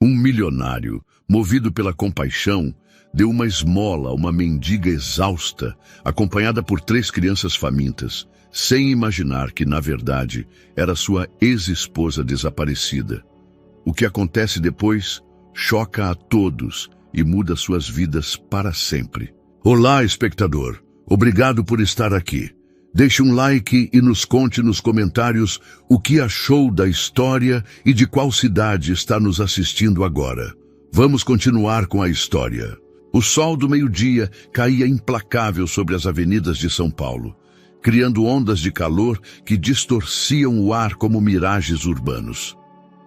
Um milionário, movido pela compaixão, deu uma esmola a uma mendiga exausta, acompanhada por 3 crianças famintas, sem imaginar que, na verdade, era sua ex-esposa desaparecida. O que acontece depois choca a todos e muda suas vidas para sempre. Olá, espectador! Obrigado por estar aqui. Deixe um like e nos conte nos comentários o que achou da história e de qual cidade está nos assistindo agora. Vamos continuar com a história. O sol do meio-dia caía implacável sobre as avenidas de São Paulo, criando ondas de calor que distorciam o ar como miragens urbanos.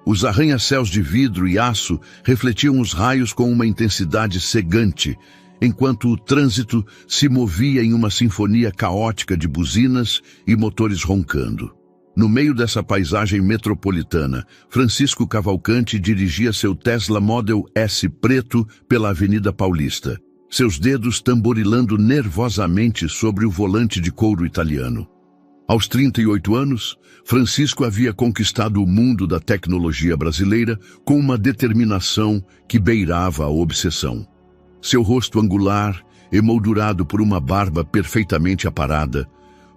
Os arranha-céus de vidro e aço refletiam os raios com uma intensidade cegante, enquanto o trânsito se movia em uma sinfonia caótica de buzinas e motores roncando. No meio dessa paisagem metropolitana, Francisco Cavalcanti dirigia seu Tesla Model S preto pela Avenida Paulista, seus dedos tamborilando nervosamente sobre o volante de couro italiano. Aos 38 anos, Francisco havia conquistado o mundo da tecnologia brasileira com uma determinação que beirava a obsessão. Seu rosto angular, emoldurado por uma barba perfeitamente aparada,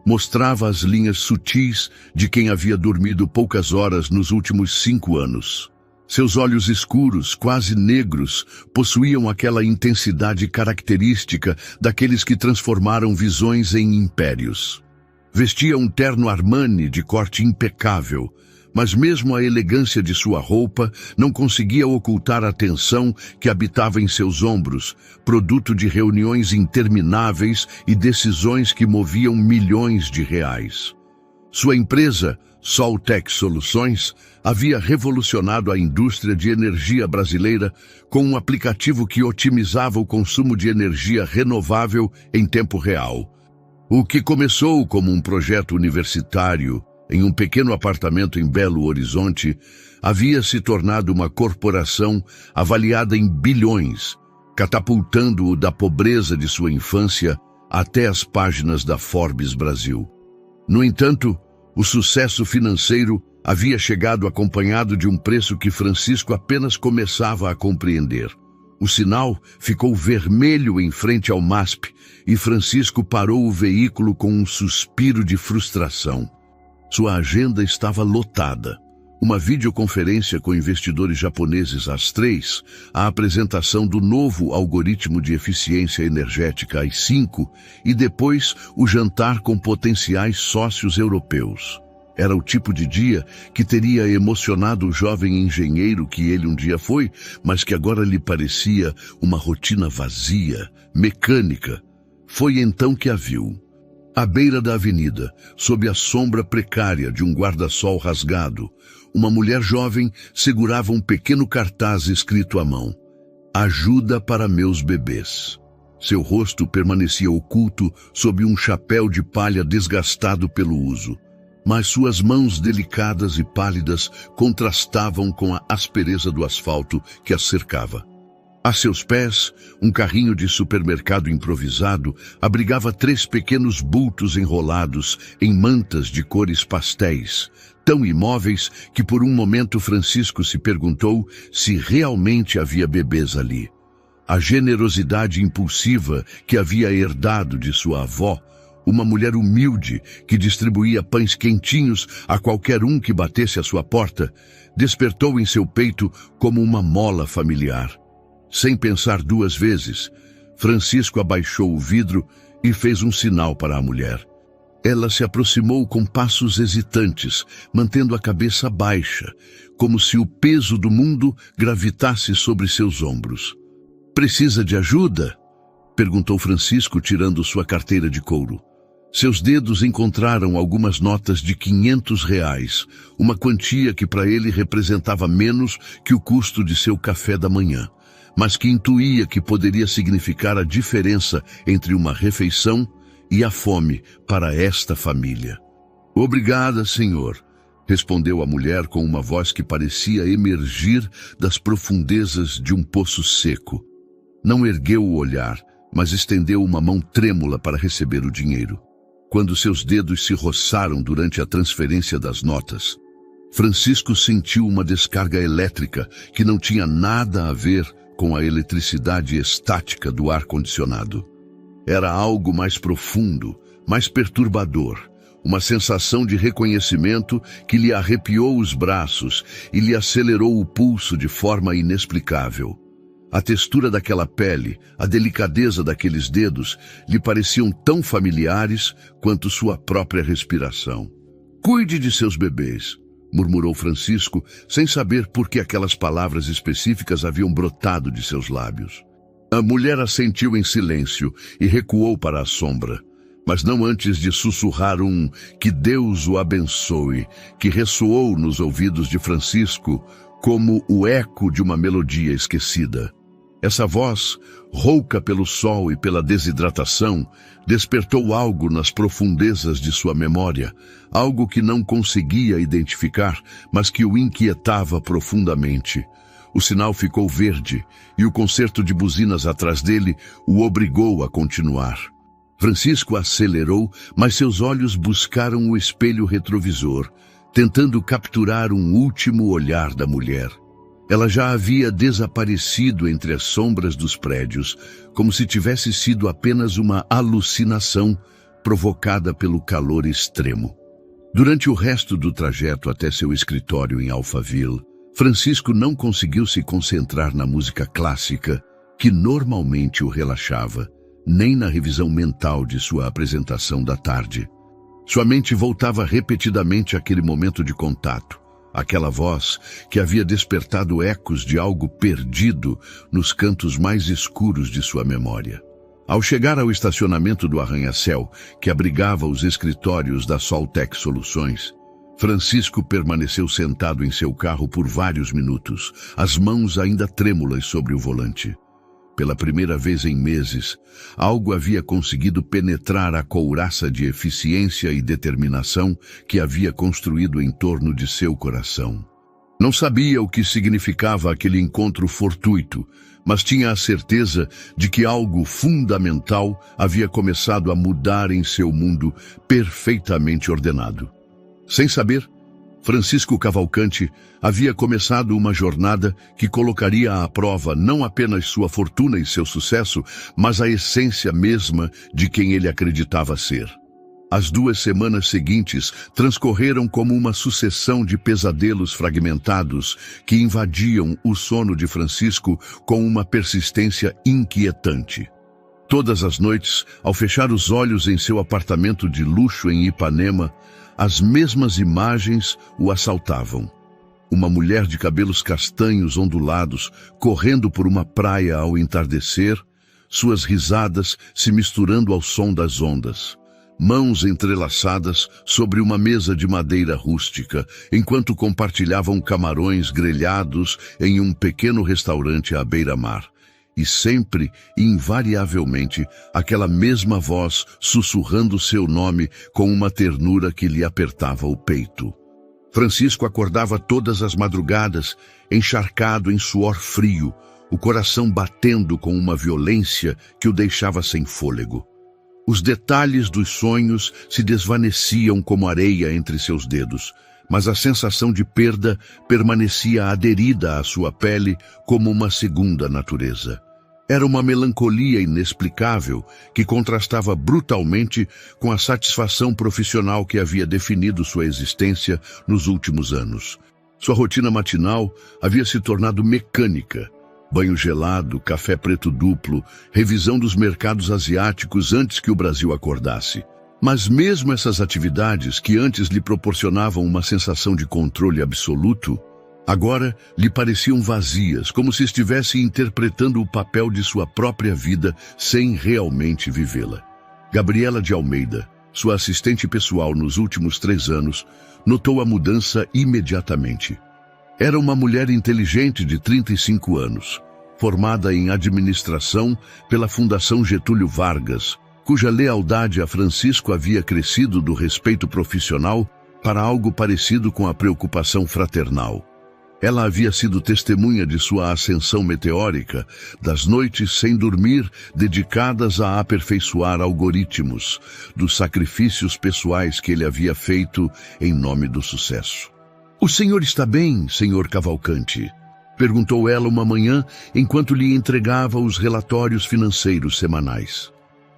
mostrava as linhas sutis de quem havia dormido poucas horas nos últimos 5 anos. Seus olhos escuros, quase negros, possuíam aquela intensidade característica daqueles que transformaram visões em impérios. Vestia um terno Armani de corte impecável, mas mesmo a elegância de sua roupa não conseguia ocultar a tensão que habitava em seus ombros, produto de reuniões intermináveis e decisões que moviam milhões de reais. Sua empresa, Soltec Soluções, havia revolucionado a indústria de energia brasileira com um aplicativo que otimizava o consumo de energia renovável em tempo real. O que começou como um projeto universitário em um pequeno apartamento em Belo Horizonte, havia se tornado uma corporação avaliada em bilhões, catapultando-o da pobreza de sua infância até as páginas da Forbes Brasil. No entanto, o sucesso financeiro havia chegado acompanhado de um preço que Francisco apenas começava a compreender. O sinal ficou vermelho em frente ao MASP e Francisco parou o veículo com um suspiro de frustração. Sua agenda estava lotada. Uma videoconferência com investidores japoneses às 3, a apresentação do novo algoritmo de eficiência energética às 5 e depois o jantar com potenciais sócios europeus. Era o tipo de dia que teria emocionado o jovem engenheiro que ele um dia foi, mas que agora lhe parecia uma rotina vazia, mecânica. Foi então que a viu. À beira da avenida, sob a sombra precária de um guarda-sol rasgado, uma mulher jovem segurava um pequeno cartaz escrito à mão: "Ajuda para meus bebês". Seu rosto permanecia oculto sob um chapéu de palha desgastado pelo uso, mas suas mãos delicadas e pálidas contrastavam com a aspereza do asfalto que a cercava. A seus pés, um carrinho de supermercado improvisado abrigava 3 pequenos bultos enrolados em mantas de cores pastéis, tão imóveis que por um momento Francisco se perguntou se realmente havia bebês ali. A generosidade impulsiva que havia herdado de sua avó, uma mulher humilde que distribuía pães quentinhos a qualquer um que batesse à sua porta, despertou em seu peito como uma mola familiar. Sem pensar 2 vezes, Francisco abaixou o vidro e fez um sinal para a mulher. Ela se aproximou com passos hesitantes, mantendo a cabeça baixa, como se o peso do mundo gravitasse sobre seus ombros. "Precisa de ajuda?" perguntou Francisco, tirando sua carteira de couro. Seus dedos encontraram algumas notas de R$ 500, uma quantia que para ele representava menos que o custo de seu café da manhã, mas que intuía que poderia significar a diferença entre uma refeição e a fome para esta família. "Obrigada, senhor", respondeu a mulher com uma voz que parecia emergir das profundezas de um poço seco. Não ergueu o olhar, mas estendeu uma mão trêmula para receber o dinheiro. Quando seus dedos se roçaram durante a transferência das notas, Francisco sentiu uma descarga elétrica que não tinha nada a ver com a eletricidade estática do ar-condicionado. Era algo mais profundo, mais perturbador, uma sensação de reconhecimento que lhe arrepiou os braços e lhe acelerou o pulso de forma inexplicável. A textura daquela pele, a delicadeza daqueles dedos lhe pareciam tão familiares quanto sua própria respiração. "Cuide de seus bebês", murmurou Francisco, sem saber por que aquelas palavras específicas haviam brotado de seus lábios. A mulher assentiu em silêncio e recuou para a sombra, mas não antes de sussurrar um "que Deus o abençoe", que ressoou nos ouvidos de Francisco como o eco de uma melodia esquecida. Essa voz, rouca pelo sol e pela desidratação, despertou algo nas profundezas de sua memória, algo que não conseguia identificar, mas que o inquietava profundamente. O sinal ficou verde e o concerto de buzinas atrás dele o obrigou a continuar. Francisco acelerou, mas seus olhos buscaram o espelho retrovisor, tentando capturar um último olhar da mulher. Ela já havia desaparecido entre as sombras dos prédios, como se tivesse sido apenas uma alucinação provocada pelo calor extremo. Durante o resto do trajeto até seu escritório em Alphaville, Francisco não conseguiu se concentrar na música clássica, que normalmente o relaxava, nem na revisão mental de sua apresentação da tarde. Sua mente voltava repetidamente àquele momento de contato, aquela voz que havia despertado ecos de algo perdido nos cantos mais escuros de sua memória. Ao chegar ao estacionamento do arranha-céu, que abrigava os escritórios da Soltec Soluções, Francisco permaneceu sentado em seu carro por vários minutos, as mãos ainda trêmulas sobre o volante. Pela primeira vez em meses, algo havia conseguido penetrar a couraça de eficiência e determinação que havia construído em torno de seu coração. Não sabia o que significava aquele encontro fortuito, mas tinha a certeza de que algo fundamental havia começado a mudar em seu mundo perfeitamente ordenado. Sem saber, Francisco Cavalcante havia começado uma jornada que colocaria à prova não apenas sua fortuna e seu sucesso, mas a essência mesma de quem ele acreditava ser. As 2 semanas seguintes transcorreram como uma sucessão de pesadelos fragmentados que invadiam o sono de Francisco com uma persistência inquietante. Todas as noites, ao fechar os olhos em seu apartamento de luxo em Ipanema, as mesmas imagens o assaltavam. Uma mulher de cabelos castanhos ondulados, correndo por uma praia ao entardecer, suas risadas se misturando ao som das ondas. Mãos entrelaçadas sobre uma mesa de madeira rústica, enquanto compartilhavam camarões grelhados em um pequeno restaurante à beira-mar. E sempre, invariavelmente, aquela mesma voz sussurrando seu nome com uma ternura que lhe apertava o peito. Francisco acordava todas as madrugadas, encharcado em suor frio, o coração batendo com uma violência que o deixava sem fôlego. Os detalhes dos sonhos se desvaneciam como areia entre seus dedos, mas a sensação de perda permanecia aderida à sua pele como uma segunda natureza. Era uma melancolia inexplicável que contrastava brutalmente com a satisfação profissional que havia definido sua existência nos últimos anos. Sua rotina matinal havia se tornado mecânica. Banho gelado, café preto duplo, revisão dos mercados asiáticos antes que o Brasil acordasse. Mas mesmo essas atividades, que antes lhe proporcionavam uma sensação de controle absoluto, agora lhe pareciam vazias, como se estivesse interpretando o papel de sua própria vida sem realmente vivê-la. Gabriela de Almeida, sua assistente pessoal nos últimos 3 anos, notou a mudança imediatamente. Era uma mulher inteligente de 35 anos, formada em administração pela Fundação Getúlio Vargas, cuja lealdade a Francisco havia crescido do respeito profissional para algo parecido com a preocupação fraternal. Ela havia sido testemunha de sua ascensão meteórica, das noites sem dormir dedicadas a aperfeiçoar algoritmos, dos sacrifícios pessoais que ele havia feito em nome do sucesso. "O senhor está bem, senhor Cavalcante?" perguntou ela uma manhã enquanto lhe entregava os relatórios financeiros semanais.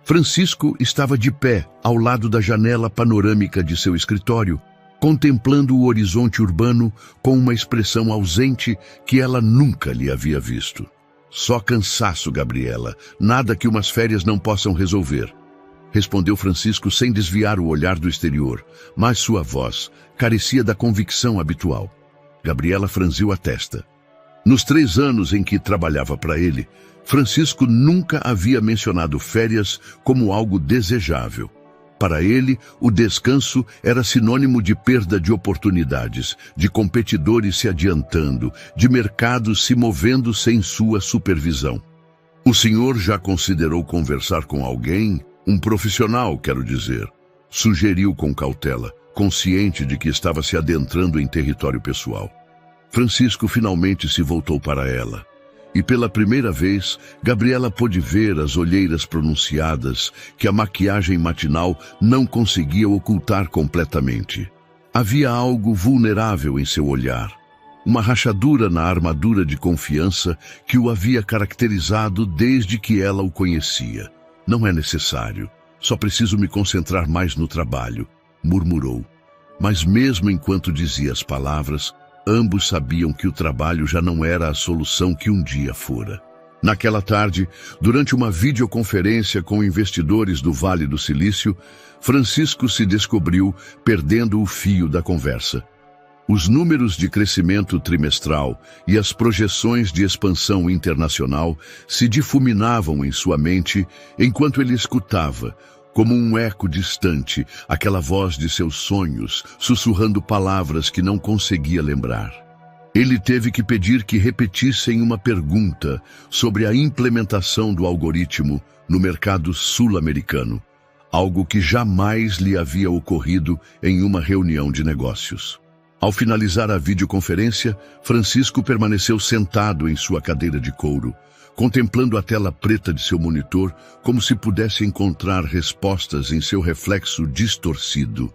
Francisco estava de pé ao lado da janela panorâmica de seu escritório, contemplando o horizonte urbano com uma expressão ausente que ela nunca lhe havia visto. "Só cansaço, Gabriela. Nada que umas férias não possam resolver", respondeu Francisco sem desviar o olhar do exterior, mas sua voz carecia da convicção habitual. Gabriela franziu a testa. Nos 3 anos em que trabalhava para ele, Francisco nunca havia mencionado férias como algo desejável. Para ele, o descanso era sinônimo de perda de oportunidades, de competidores se adiantando, de mercados se movendo sem sua supervisão. "O senhor já considerou conversar com alguém? Um profissional, quero dizer", sugeriu com cautela, consciente de que estava se adentrando em território pessoal. Francisco finalmente se voltou para ela. E pela primeira vez, Gabriela pôde ver as olheiras pronunciadas que a maquiagem matinal não conseguia ocultar completamente. Havia algo vulnerável em seu olhar, uma rachadura na armadura de confiança que o havia caracterizado desde que ela o conhecia. "Não é necessário, só preciso me concentrar mais no trabalho", murmurou. Mas mesmo enquanto dizia as palavras, ambos sabiam que o trabalho já não era a solução que um dia fora. Naquela tarde, durante uma videoconferência com investidores do Vale do Silício, Francisco se descobriu perdendo o fio da conversa. Os números de crescimento trimestral e as projeções de expansão internacional se difuminavam em sua mente enquanto ele escutava, como um eco distante, aquela voz de seus sonhos, sussurrando palavras que não conseguia lembrar. Ele teve que pedir que repetissem uma pergunta sobre a implementação do algoritmo no mercado sul-americano, algo que jamais lhe havia ocorrido em uma reunião de negócios. Ao finalizar a videoconferência, Francisco permaneceu sentado em sua cadeira de couro, contemplando a tela preta de seu monitor como se pudesse encontrar respostas em seu reflexo distorcido.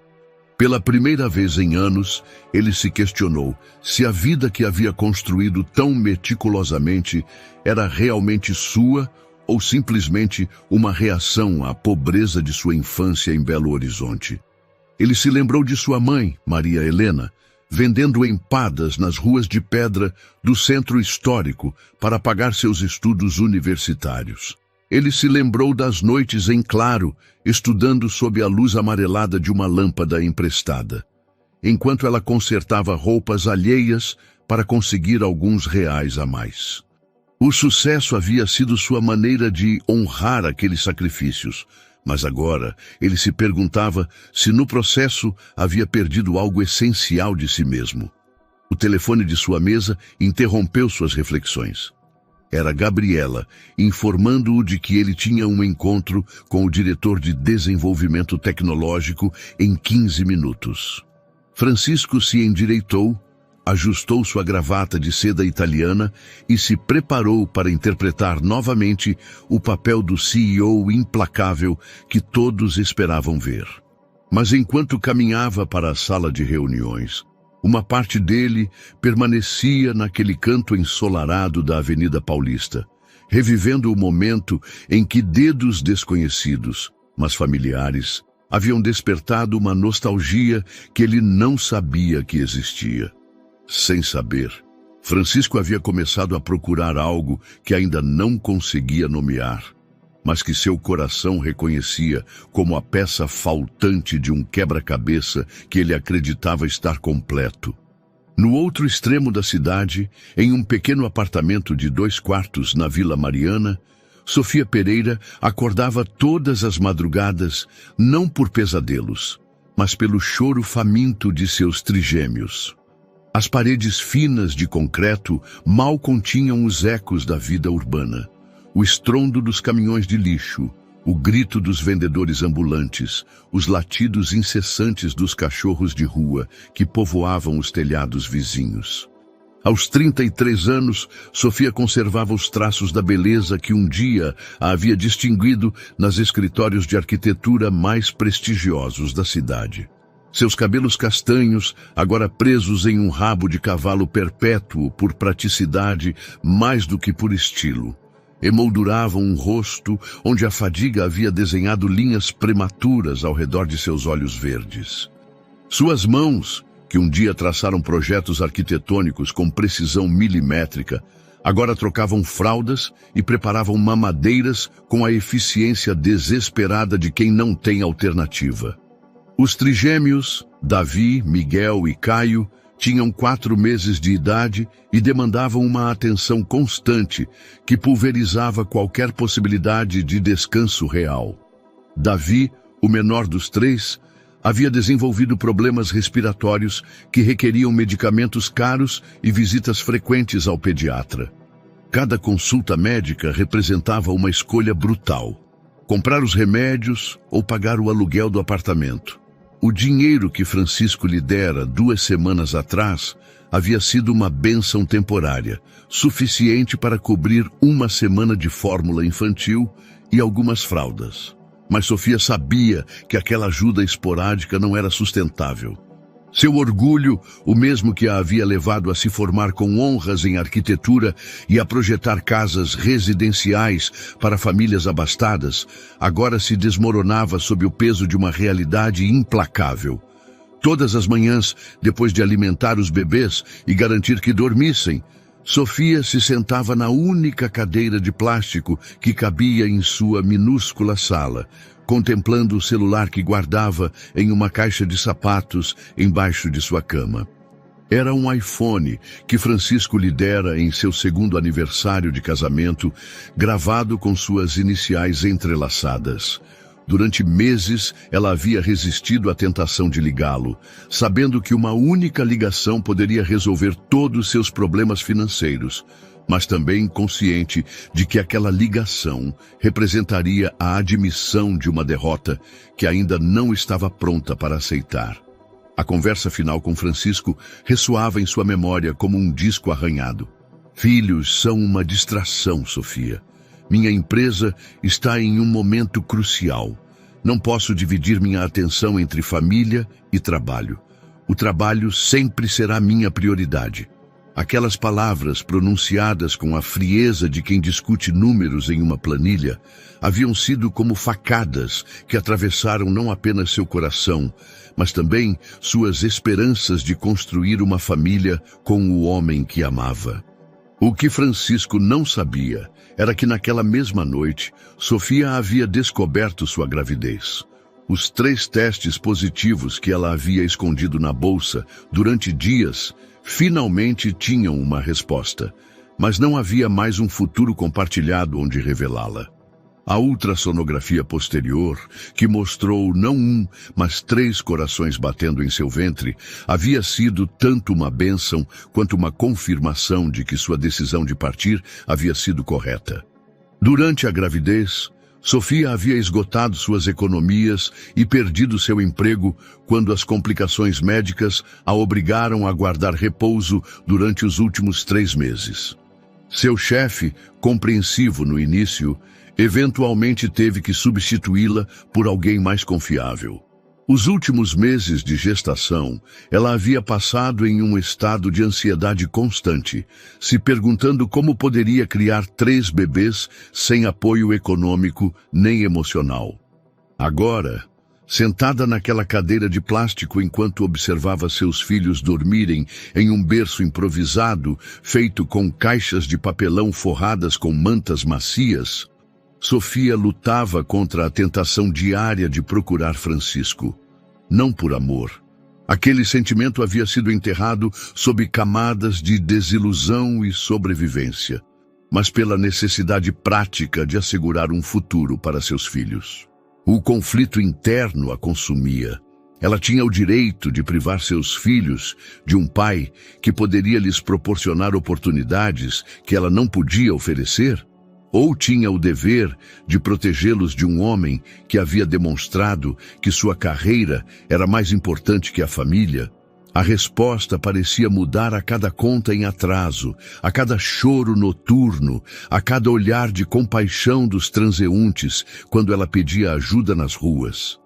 Pela primeira vez em anos, ele se questionou se a vida que havia construído tão meticulosamente era realmente sua ou simplesmente uma reação à pobreza de sua infância em Belo Horizonte. Ele se lembrou de sua mãe, Maria Helena, vendendo empadas nas ruas de pedra do centro histórico para pagar seus estudos universitários. Ele se lembrou das noites em claro, estudando sob a luz amarelada de uma lâmpada emprestada, enquanto ela consertava roupas alheias para conseguir alguns reais a mais. O sucesso havia sido sua maneira de honrar aqueles sacrifícios, mas agora ele se perguntava se no processo havia perdido algo essencial de si mesmo. O telefone de sua mesa interrompeu suas reflexões. Era Gabriela, informando-o de que ele tinha um encontro com o diretor de desenvolvimento tecnológico em 15 minutos. Francisco se endireitou, ajustou sua gravata de seda italiana e se preparou para interpretar novamente o papel do CEO implacável que todos esperavam ver. Mas enquanto caminhava para a sala de reuniões, uma parte dele permanecia naquele canto ensolarado da Avenida Paulista, revivendo o momento em que dedos desconhecidos, mas familiares, haviam despertado uma nostalgia que ele não sabia que existia. Sem saber, Francisco havia começado a procurar algo que ainda não conseguia nomear, mas que seu coração reconhecia como a peça faltante de um quebra-cabeça que ele acreditava estar completo. No outro extremo da cidade, em um pequeno apartamento de 2 quartos na Vila Mariana, Sofia Pereira acordava todas as madrugadas, não por pesadelos, mas pelo choro faminto de seus trigêmeos. As paredes finas de concreto mal continham os ecos da vida urbana. O estrondo dos caminhões de lixo, o grito dos vendedores ambulantes, os latidos incessantes dos cachorros de rua que povoavam os telhados vizinhos. Aos 33 anos, Sofia conservava os traços da beleza que um dia a havia distinguido nos escritórios de arquitetura mais prestigiosos da cidade. Seus cabelos castanhos, agora presos em um rabo de cavalo perpétuo por praticidade mais do que por estilo, emolduravam um rosto onde a fadiga havia desenhado linhas prematuras ao redor de seus olhos verdes. Suas mãos, que um dia traçaram projetos arquitetônicos com precisão milimétrica, agora trocavam fraldas e preparavam mamadeiras com a eficiência desesperada de quem não tem alternativa. Os trigêmeos, Davi, Miguel e Caio, tinham 4 meses de idade e demandavam uma atenção constante que pulverizava qualquer possibilidade de descanso real. Davi, o menor dos 3, havia desenvolvido problemas respiratórios que requeriam medicamentos caros e visitas frequentes ao pediatra. Cada consulta médica representava uma escolha brutal: comprar os remédios ou pagar o aluguel do apartamento. O dinheiro que Francisco lhe dera 2 semanas atrás havia sido uma bênção temporária, suficiente para cobrir 1 semana de fórmula infantil e algumas fraldas. Mas Sofia sabia que aquela ajuda esporádica não era sustentável. Seu orgulho, o mesmo que a havia levado a se formar com honras em arquitetura e a projetar casas residenciais para famílias abastadas, agora se desmoronava sob o peso de uma realidade implacável. Todas as manhãs, depois de alimentar os bebês e garantir que dormissem, Sofia se sentava na única cadeira de plástico que cabia em sua minúscula sala, contemplando o celular que guardava em uma caixa de sapatos embaixo de sua cama. Era um iPhone que Francisco lhe dera em seu 2º aniversário de casamento, gravado com suas iniciais entrelaçadas. Durante meses, ela havia resistido à tentação de ligá-lo, sabendo que uma única ligação poderia resolver todos seus problemas financeiros, mas também consciente de que aquela ligação representaria a admissão de uma derrota que ainda não estava pronta para aceitar. A conversa final com Francisco ressoava em sua memória como um disco arranhado. Filhos são uma distração, Sofia. Minha empresa está em um momento crucial. Não posso dividir minha atenção entre família e trabalho. O trabalho sempre será minha prioridade. Aquelas palavras pronunciadas com a frieza de quem discute números em uma planilha haviam sido como facadas que atravessaram não apenas seu coração, mas também suas esperanças de construir uma família com o homem que amava. O que Francisco não sabia era que naquela mesma noite, Sofia havia descoberto sua gravidez. Os 3 testes positivos que ela havia escondido na bolsa durante dias finalmente tinham uma resposta, mas não havia mais um futuro compartilhado onde revelá-la. A ultrassonografia posterior, que mostrou não 1, mas 3 corações batendo em seu ventre, havia sido tanto uma bênção quanto uma confirmação de que sua decisão de partir havia sido correta. Durante a gravidez, Sofia havia esgotado suas economias e perdido seu emprego quando as complicações médicas a obrigaram a guardar repouso durante os últimos 3 meses. Seu chefe, compreensivo no início, eventualmente teve que substituí-la por alguém mais confiável. Os últimos meses de gestação, ela havia passado em um estado de ansiedade constante, se perguntando como poderia criar 3 bebês sem apoio econômico nem emocional. Agora, sentada naquela cadeira de plástico enquanto observava seus filhos dormirem em um berço improvisado, feito com caixas de papelão forradas com mantas macias, Sofia lutava contra a tentação diária de procurar Francisco. Não por amor. Aquele sentimento havia sido enterrado sob camadas de desilusão e sobrevivência, mas pela necessidade prática de assegurar um futuro para seus filhos. O conflito interno a consumia. Ela tinha o direito de privar seus filhos de um pai que poderia lhes proporcionar oportunidades que ela não podia oferecer? Ou tinha o dever de protegê-los de um homem que havia demonstrado que sua carreira era mais importante que a família? A resposta parecia mudar a cada conta em atraso, a cada choro noturno, a cada olhar de compaixão dos transeuntes quando ela pedia ajuda nas ruas.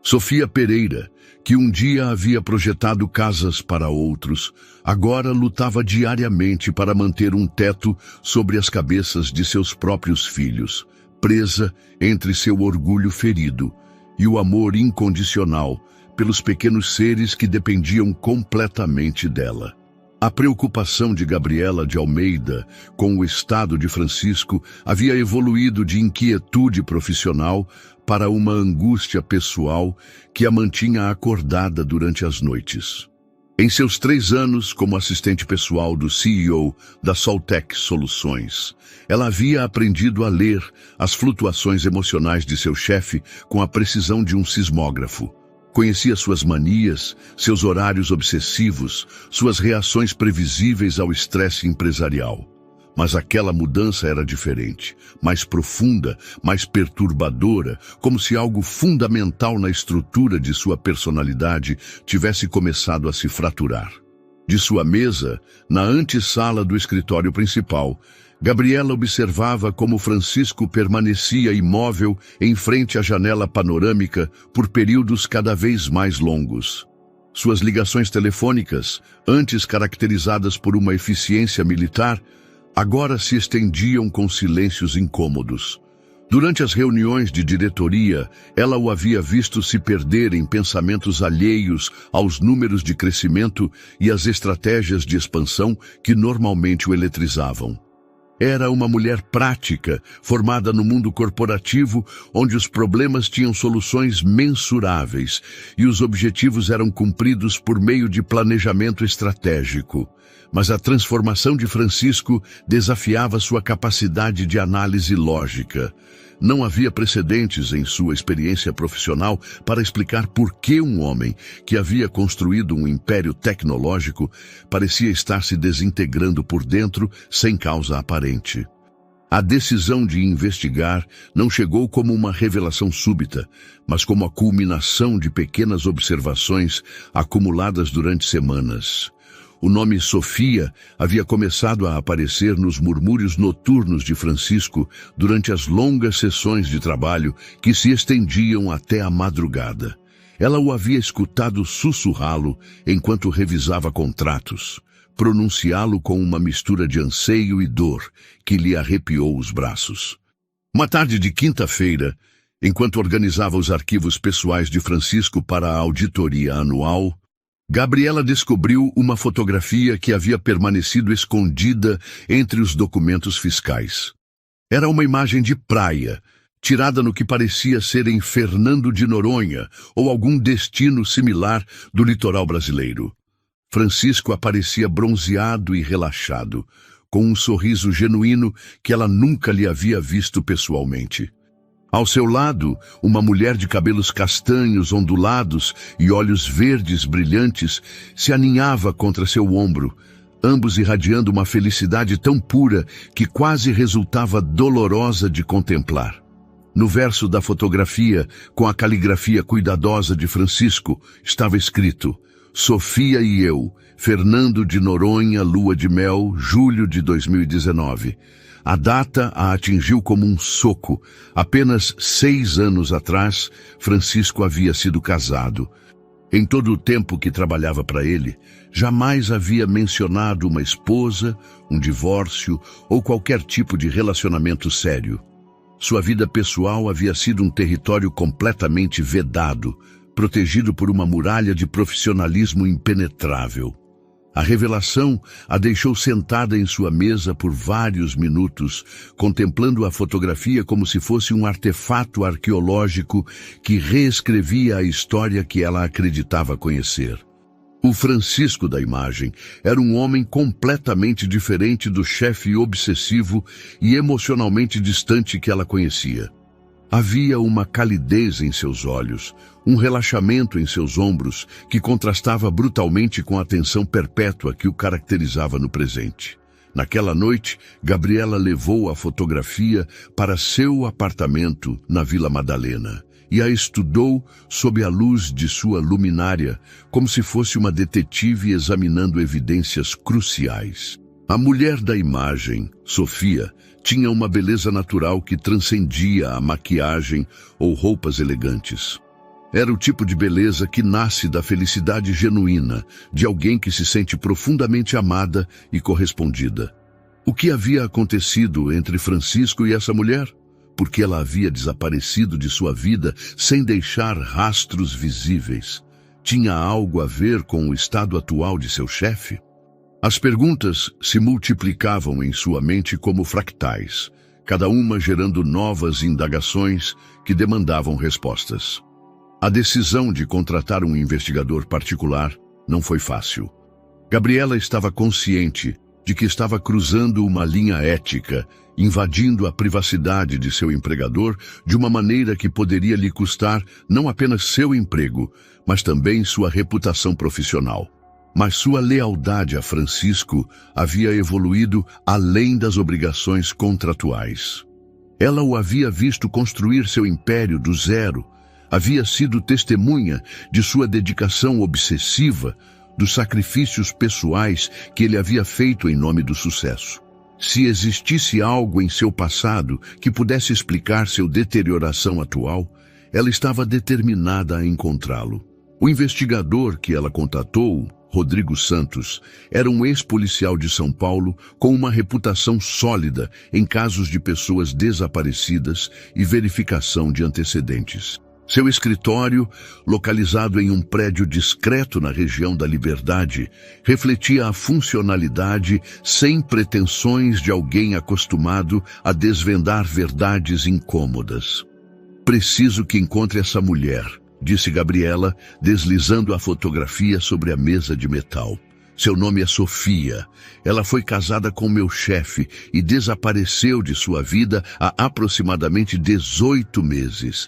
Sofia Pereira, que um dia havia projetado casas para outros, agora lutava diariamente para manter um teto sobre as cabeças de seus próprios filhos, presa entre seu orgulho ferido e o amor incondicional pelos pequenos seres que dependiam completamente dela. A preocupação de Gabriela de Almeida com o estado de Francisco havia evoluído de inquietude profissional para uma angústia pessoal que a mantinha acordada durante as noites. Em seus 3 anos como assistente pessoal do CEO da Soltec Soluções, ela havia aprendido a ler as flutuações emocionais de seu chefe com a precisão de um sismógrafo. Conhecia suas manias, seus horários obsessivos, suas reações previsíveis ao estresse empresarial. Mas aquela mudança era diferente, mais profunda, mais perturbadora, como se algo fundamental na estrutura de sua personalidade tivesse começado a se fraturar. De sua mesa, na antessala do escritório principal, Gabriela observava como Francisco permanecia imóvel em frente à janela panorâmica por períodos cada vez mais longos. Suas ligações telefônicas, antes caracterizadas por uma eficiência militar, agora se estendiam com silêncios incômodos. Durante as reuniões de diretoria, ela o havia visto se perder em pensamentos alheios aos números de crescimento e às estratégias de expansão que normalmente o eletrizavam. Era uma mulher prática, formada no mundo corporativo, onde os problemas tinham soluções mensuráveis e os objetivos eram cumpridos por meio de planejamento estratégico. Mas a transformação de Francisco desafiava sua capacidade de análise lógica. Não havia precedentes em sua experiência profissional para explicar por que um homem que havia construído um império tecnológico parecia estar se desintegrando por dentro sem causa aparente. A decisão de investigar não chegou como uma revelação súbita, mas como a culminação de pequenas observações acumuladas durante semanas. O nome Sofia havia começado a aparecer nos murmúrios noturnos de Francisco durante as longas sessões de trabalho que se estendiam até a madrugada. Ela o havia escutado sussurrá-lo enquanto revisava contratos, pronunciá-lo com uma mistura de anseio e dor que lhe arrepiou os braços. Uma tarde de quinta-feira, enquanto organizava os arquivos pessoais de Francisco para a auditoria anual, Gabriela descobriu uma fotografia que havia permanecido escondida entre os documentos fiscais. Era uma imagem de praia, tirada no que parecia ser em Fernando de Noronha ou algum destino similar do litoral brasileiro. Francisco aparecia bronzeado e relaxado, com um sorriso genuíno que ela nunca lhe havia visto pessoalmente. Ao seu lado, uma mulher de cabelos castanhos ondulados e olhos verdes brilhantes se aninhava contra seu ombro, ambos irradiando uma felicidade tão pura que quase resultava dolorosa de contemplar. No verso da fotografia, com a caligrafia cuidadosa de Francisco, estava escrito: Sofia e eu, Fernando de Noronha, lua de mel, julho de 2019. A data a atingiu como um soco. Apenas 6 anos atrás, Francisco havia sido casado. Em todo o tempo que trabalhava para ele, jamais havia mencionado uma esposa, um divórcio ou qualquer tipo de relacionamento sério. Sua vida pessoal havia sido um território completamente vedado, protegido por uma muralha de profissionalismo impenetrável. A revelação a deixou sentada em sua mesa por vários minutos, contemplando a fotografia como se fosse um artefato arqueológico que reescrevia a história que ela acreditava conhecer. O Francisco da imagem era um homem completamente diferente do chefe obsessivo e emocionalmente distante que ela conhecia. Havia uma calidez em seus olhos, um relaxamento em seus ombros que contrastava brutalmente com a tensão perpétua que o caracterizava no presente. Naquela noite, Gabriela levou a fotografia para seu apartamento na Vila Madalena e a estudou sob a luz de sua luminária, como se fosse uma detetive examinando evidências cruciais. A mulher da imagem, Sofia, tinha uma beleza natural que transcendia a maquiagem ou roupas elegantes. Era o tipo de beleza que nasce da felicidade genuína de alguém que se sente profundamente amada e correspondida. O que havia acontecido entre Francisco e essa mulher? Por que ela havia desaparecido de sua vida sem deixar rastros visíveis? Tinha algo a ver com o estado atual de seu chefe? As perguntas se multiplicavam em sua mente como fractais, cada uma gerando novas indagações que demandavam respostas. A decisão de contratar um investigador particular não foi fácil. Gabriela estava consciente de que estava cruzando uma linha ética, invadindo a privacidade de seu empregador de uma maneira que poderia lhe custar não apenas seu emprego, mas também sua reputação profissional. Mas sua lealdade a Francisco havia evoluído além das obrigações contratuais. Ela o havia visto construir seu império do zero, havia sido testemunha de sua dedicação obsessiva, dos sacrifícios pessoais que ele havia feito em nome do sucesso. Se existisse algo em seu passado que pudesse explicar sua deterioração atual, ela estava determinada a encontrá-lo. O investigador que ela contatou, Rodrigo Santos, era um ex-policial de São Paulo com uma reputação sólida em casos de pessoas desaparecidas e verificação de antecedentes. Seu escritório, localizado em um prédio discreto na região da Liberdade, refletia a funcionalidade sem pretensões de alguém acostumado a desvendar verdades incômodas. "Preciso que encontre essa mulher", disse Gabriela, deslizando a fotografia sobre a mesa de metal. "Seu nome é Sofia. Ela foi casada com meu chefe e desapareceu de sua vida há aproximadamente 18 meses.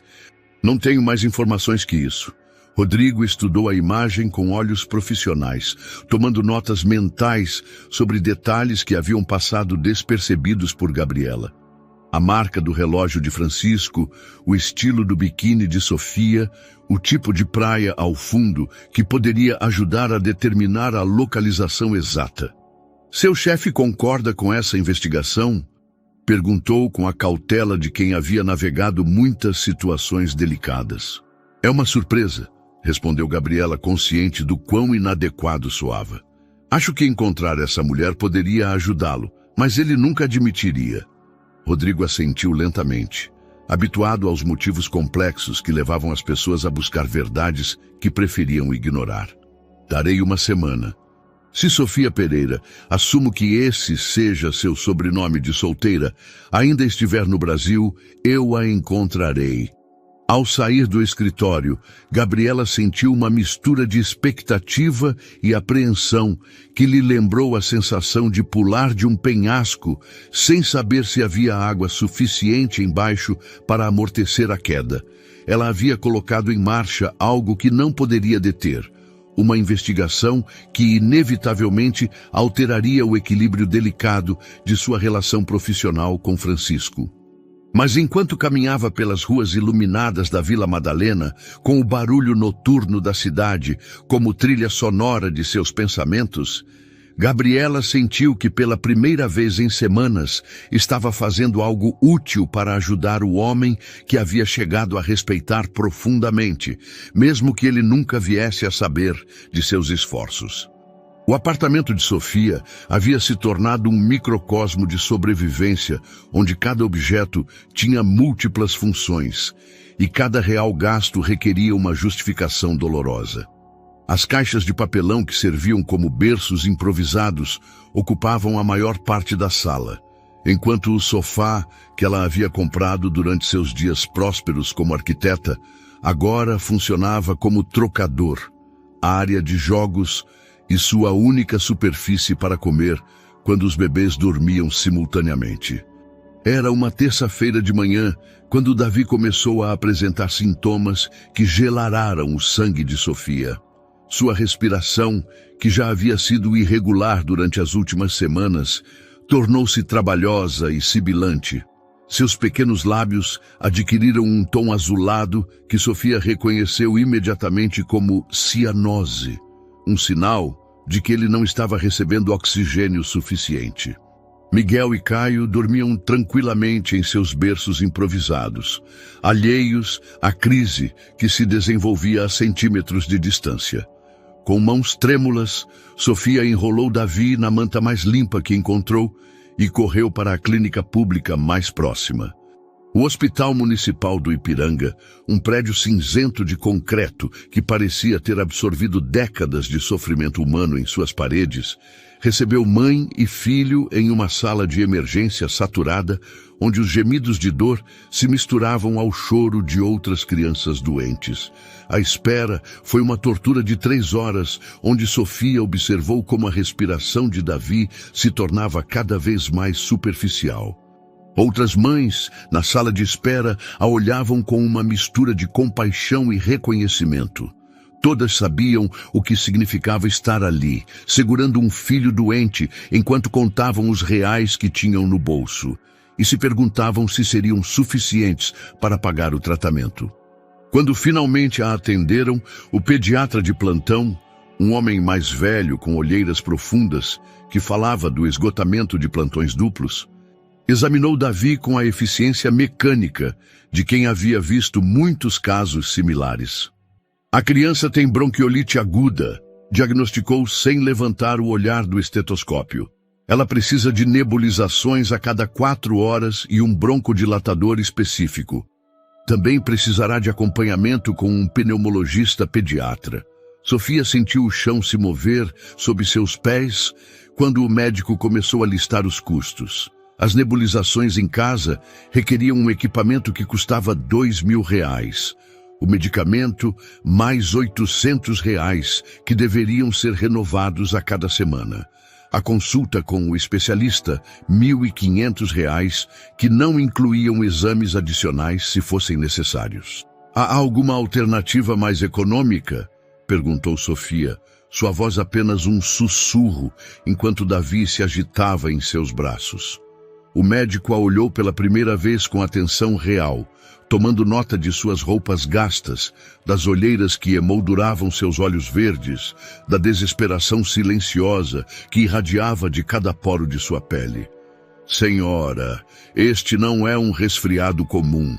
Não tenho mais informações que isso." Rodrigo estudou a imagem com olhos profissionais, tomando notas mentais sobre detalhes que haviam passado despercebidos por Gabriela. A marca do relógio de Francisco, o estilo do biquíni de Sofia, o tipo de praia ao fundo que poderia ajudar a determinar a localização exata. "Seu chefe concorda com essa investigação?" Perguntou com a cautela de quem havia navegado muitas situações delicadas. "É uma surpresa", respondeu Gabriela, consciente do quão inadequado soava. "Acho que encontrar essa mulher poderia ajudá-lo, mas ele nunca admitiria." Rodrigo assentiu lentamente, habituado aos motivos complexos que levavam as pessoas a buscar verdades que preferiam ignorar. "Darei uma semana. Se Sofia Pereira, assumo que esse seja seu sobrenome de solteira, ainda estiver no Brasil, eu a encontrarei." Ao sair do escritório, Gabriela sentiu uma mistura de expectativa e apreensão que lhe lembrou a sensação de pular de um penhasco sem saber se havia água suficiente embaixo para amortecer a queda. Ela havia colocado em marcha algo que não poderia deter. Uma investigação que inevitavelmente alteraria o equilíbrio delicado de sua relação profissional com Francisco. Mas enquanto caminhava pelas ruas iluminadas da Vila Madalena, com o barulho noturno da cidade como trilha sonora de seus pensamentos, Gabriela sentiu que pela primeira vez em semanas estava fazendo algo útil para ajudar o homem que havia chegado a respeitar profundamente, mesmo que ele nunca viesse a saber de seus esforços. O apartamento de Sofia havia se tornado um microcosmo de sobrevivência, onde cada objeto tinha múltiplas funções e cada real gasto requeria uma justificação dolorosa. As caixas de papelão que serviam como berços improvisados ocupavam a maior parte da sala, enquanto o sofá que ela havia comprado durante seus dias prósperos como arquiteta agora funcionava como trocador, área de jogos e sua única superfície para comer quando os bebês dormiam simultaneamente. Era uma terça-feira de manhã quando Davi começou a apresentar sintomas que gelararam o sangue de Sofia. Sua respiração, que já havia sido irregular durante as últimas semanas, tornou-se trabalhosa e sibilante. Seus pequenos lábios adquiriram um tom azulado que Sofia reconheceu imediatamente como cianose, um sinal de que ele não estava recebendo oxigênio suficiente. Miguel e Caio dormiam tranquilamente em seus berços improvisados, alheios à crise que se desenvolvia a centímetros de distância. Com mãos trêmulas, Sofia enrolou Davi na manta mais limpa que encontrou e correu para a clínica pública mais próxima. O Hospital Municipal do Ipiranga, um prédio cinzento de concreto que parecia ter absorvido décadas de sofrimento humano em suas paredes, recebeu mãe e filho em uma sala de emergência saturada, onde os gemidos de dor se misturavam ao choro de outras crianças doentes. A espera foi uma tortura de 3 horas, onde Sofia observou como a respiração de Davi se tornava cada vez mais superficial. Outras mães, na sala de espera, a olhavam com uma mistura de compaixão e reconhecimento. Todas sabiam o que significava estar ali, segurando um filho doente, enquanto contavam os reais que tinham no bolso, e se perguntavam se seriam suficientes para pagar o tratamento. Quando finalmente a atenderam, o pediatra de plantão, um homem mais velho com olheiras profundas, que falava do esgotamento de plantões duplos, examinou Davi com a eficiência mecânica de quem havia visto muitos casos similares. A criança tem bronquiolite aguda, diagnosticou sem levantar o olhar do estetoscópio. Ela precisa de nebulizações a cada 4 horas e um broncodilatador específico. Também precisará de acompanhamento com um pneumologista pediatra. Sofia sentiu o chão se mover sob seus pés quando o médico começou a listar os custos. As nebulizações em casa requeriam um equipamento que custava R$2.000. O medicamento, mais R$800, que deveriam ser renovados a cada semana. A consulta com o especialista, R$1.500, que não incluíam exames adicionais se fossem necessários. Há alguma alternativa mais econômica? Perguntou Sofia, sua voz apenas um sussurro, enquanto Davi se agitava em seus braços. O médico a olhou pela primeira vez com atenção real, tomando nota de suas roupas gastas, das olheiras que emolduravam seus olhos verdes, da desesperação silenciosa que irradiava de cada poro de sua pele. Senhora, este não é um resfriado comum.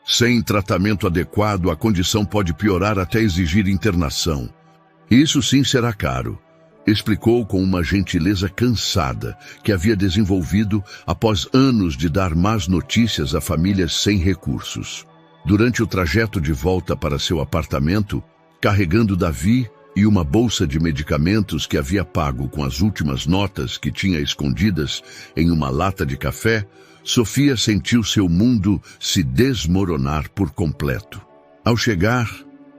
Sem tratamento adequado, a condição pode piorar até exigir internação. Isso sim será caro. Explicou com uma gentileza cansada que havia desenvolvido após anos de dar más notícias a famílias sem recursos. Durante o trajeto de volta para seu apartamento, carregando Davi e uma bolsa de medicamentos que havia pago com as últimas notas que tinha escondidas em uma lata de café, Sofia sentiu seu mundo se desmoronar por completo. Ao chegar,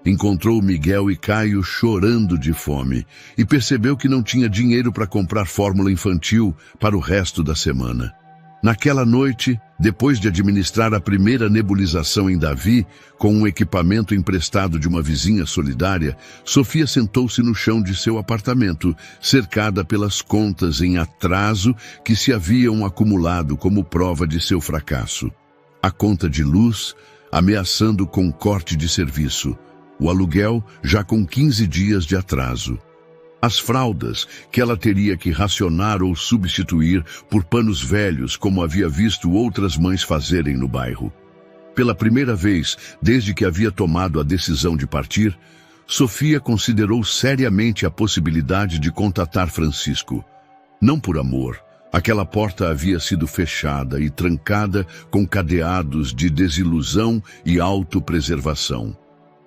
encontrou Miguel e Caio chorando de fome e percebeu que não tinha dinheiro para comprar fórmula infantil para o resto da semana. Naquela noite, depois de administrar a primeira nebulização em Davi, com um equipamento emprestado de uma vizinha solidária, Sofia sentou-se no chão de seu apartamento, cercada pelas contas em atraso que se haviam acumulado como prova de seu fracasso. A conta de luz, ameaçando com corte de serviço. O aluguel já com 15 dias de atraso. As fraldas, que ela teria que racionar ou substituir por panos velhos, como havia visto outras mães fazerem no bairro. Pela primeira vez, desde que havia tomado a decisão de partir, Sofia considerou seriamente a possibilidade de contatar Francisco. Não por amor. Aquela porta havia sido fechada e trancada com cadeados de desilusão e autopreservação.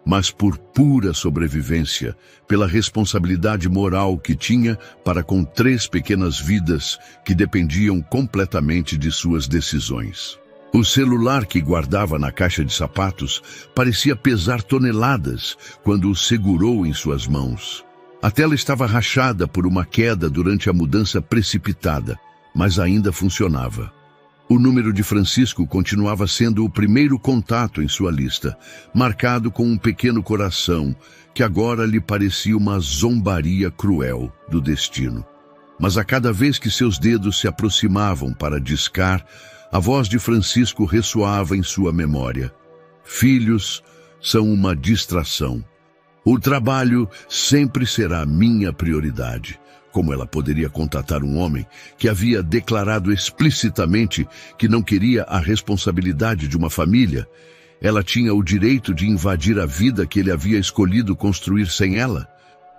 Mas por pura sobrevivência, pela responsabilidade moral que tinha para com 3 pequenas vidas que dependiam completamente de suas decisões. O celular que guardava na caixa de sapatos parecia pesar toneladas quando o segurou em suas mãos. A tela estava rachada por uma queda durante a mudança precipitada, mas ainda funcionava. O número de Francisco continuava sendo o primeiro contato em sua lista, marcado com um pequeno coração, que agora lhe parecia uma zombaria cruel do destino. Mas a cada vez que seus dedos se aproximavam para discar, a voz de Francisco ressoava em sua memória. Filhos são uma distração. O trabalho sempre será minha prioridade. Como ela poderia contatar um homem que havia declarado explicitamente que não queria a responsabilidade de uma família? Ela tinha o direito de invadir a vida que ele havia escolhido construir sem ela?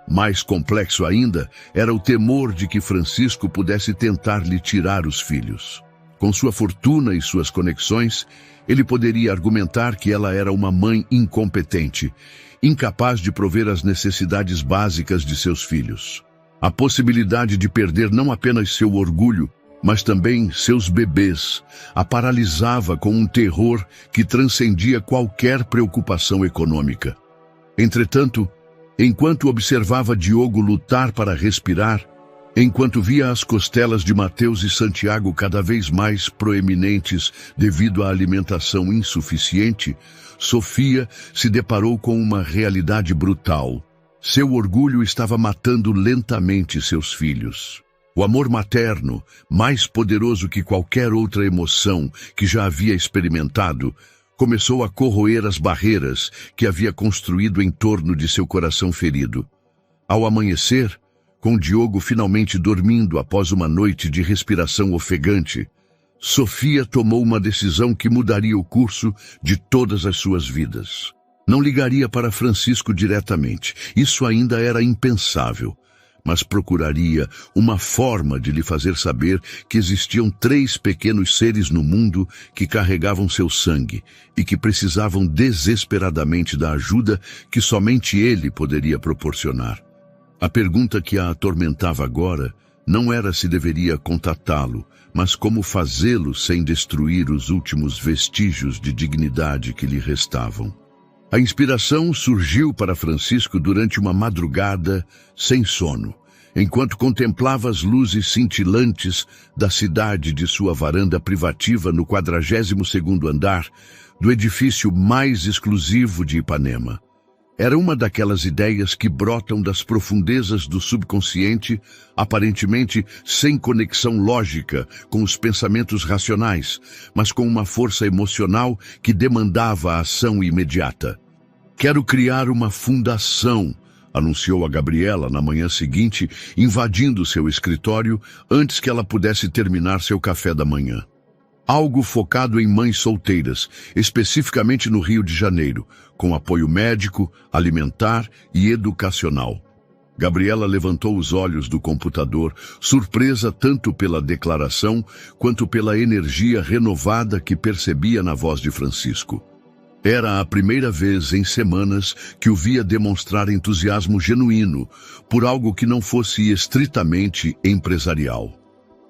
Mais complexo ainda era o temor de que Francisco pudesse tentar lhe tirar os filhos. Com sua fortuna e suas conexões, ele poderia argumentar que ela era uma mãe incompetente, incapaz de prover as necessidades básicas de seus filhos. A possibilidade de perder não apenas seu orgulho, mas também seus bebês, a paralisava com um terror que transcendia qualquer preocupação econômica. Entretanto, enquanto observava Diogo lutar para respirar, enquanto via as costelas de Mateus e Santiago cada vez mais proeminentes devido à alimentação insuficiente, Sofia se deparou com uma realidade brutal. Seu orgulho estava matando lentamente seus filhos. O amor materno, mais poderoso que qualquer outra emoção que já havia experimentado, começou a corroer as barreiras que havia construído em torno de seu coração ferido. Ao amanhecer, com Diogo finalmente dormindo após uma noite de respiração ofegante, Sofia tomou uma decisão que mudaria o curso de todas as suas vidas. Não ligaria para Francisco diretamente, isso ainda era impensável, mas procuraria uma forma de lhe fazer saber que existiam 3 pequenos seres no mundo que carregavam seu sangue e que precisavam desesperadamente da ajuda que somente ele poderia proporcionar. A pergunta que a atormentava agora não era se deveria contatá-lo, mas como fazê-lo sem destruir os últimos vestígios de dignidade que lhe restavam. A inspiração surgiu para Francisco durante uma madrugada sem sono, enquanto contemplava as luzes cintilantes da cidade de sua varanda privativa no 42º andar do edifício mais exclusivo de Ipanema. Era uma daquelas ideias que brotam das profundezas do subconsciente, aparentemente sem conexão lógica com os pensamentos racionais, mas com uma força emocional que demandava a ação imediata. "Quero criar uma fundação", anunciou a Gabriela na manhã seguinte, invadindo seu escritório antes que ela pudesse terminar seu café da manhã. Algo focado em mães solteiras, especificamente no Rio de Janeiro, com apoio médico, alimentar e educacional. Gabriela levantou os olhos do computador, surpresa tanto pela declaração quanto pela energia renovada que percebia na voz de Francisco. Era a primeira vez em semanas que o via demonstrar entusiasmo genuíno por algo que não fosse estritamente empresarial.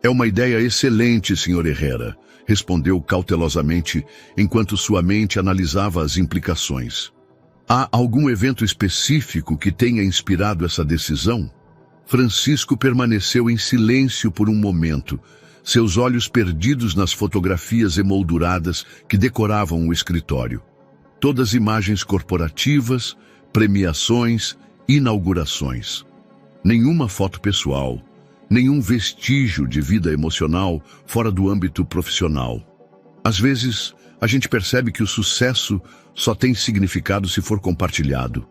"É uma ideia excelente, Sr. Herrera", respondeu cautelosamente, enquanto sua mente analisava as implicações. "Há algum evento específico que tenha inspirado essa decisão?" Francisco permaneceu em silêncio por um momento, seus olhos perdidos nas fotografias emolduradas que decoravam o escritório. Todas imagens corporativas, premiações, inaugurações. Nenhuma foto pessoal, nenhum vestígio de vida emocional fora do âmbito profissional. Às vezes, a gente percebe que o sucesso só tem significado se for compartilhado.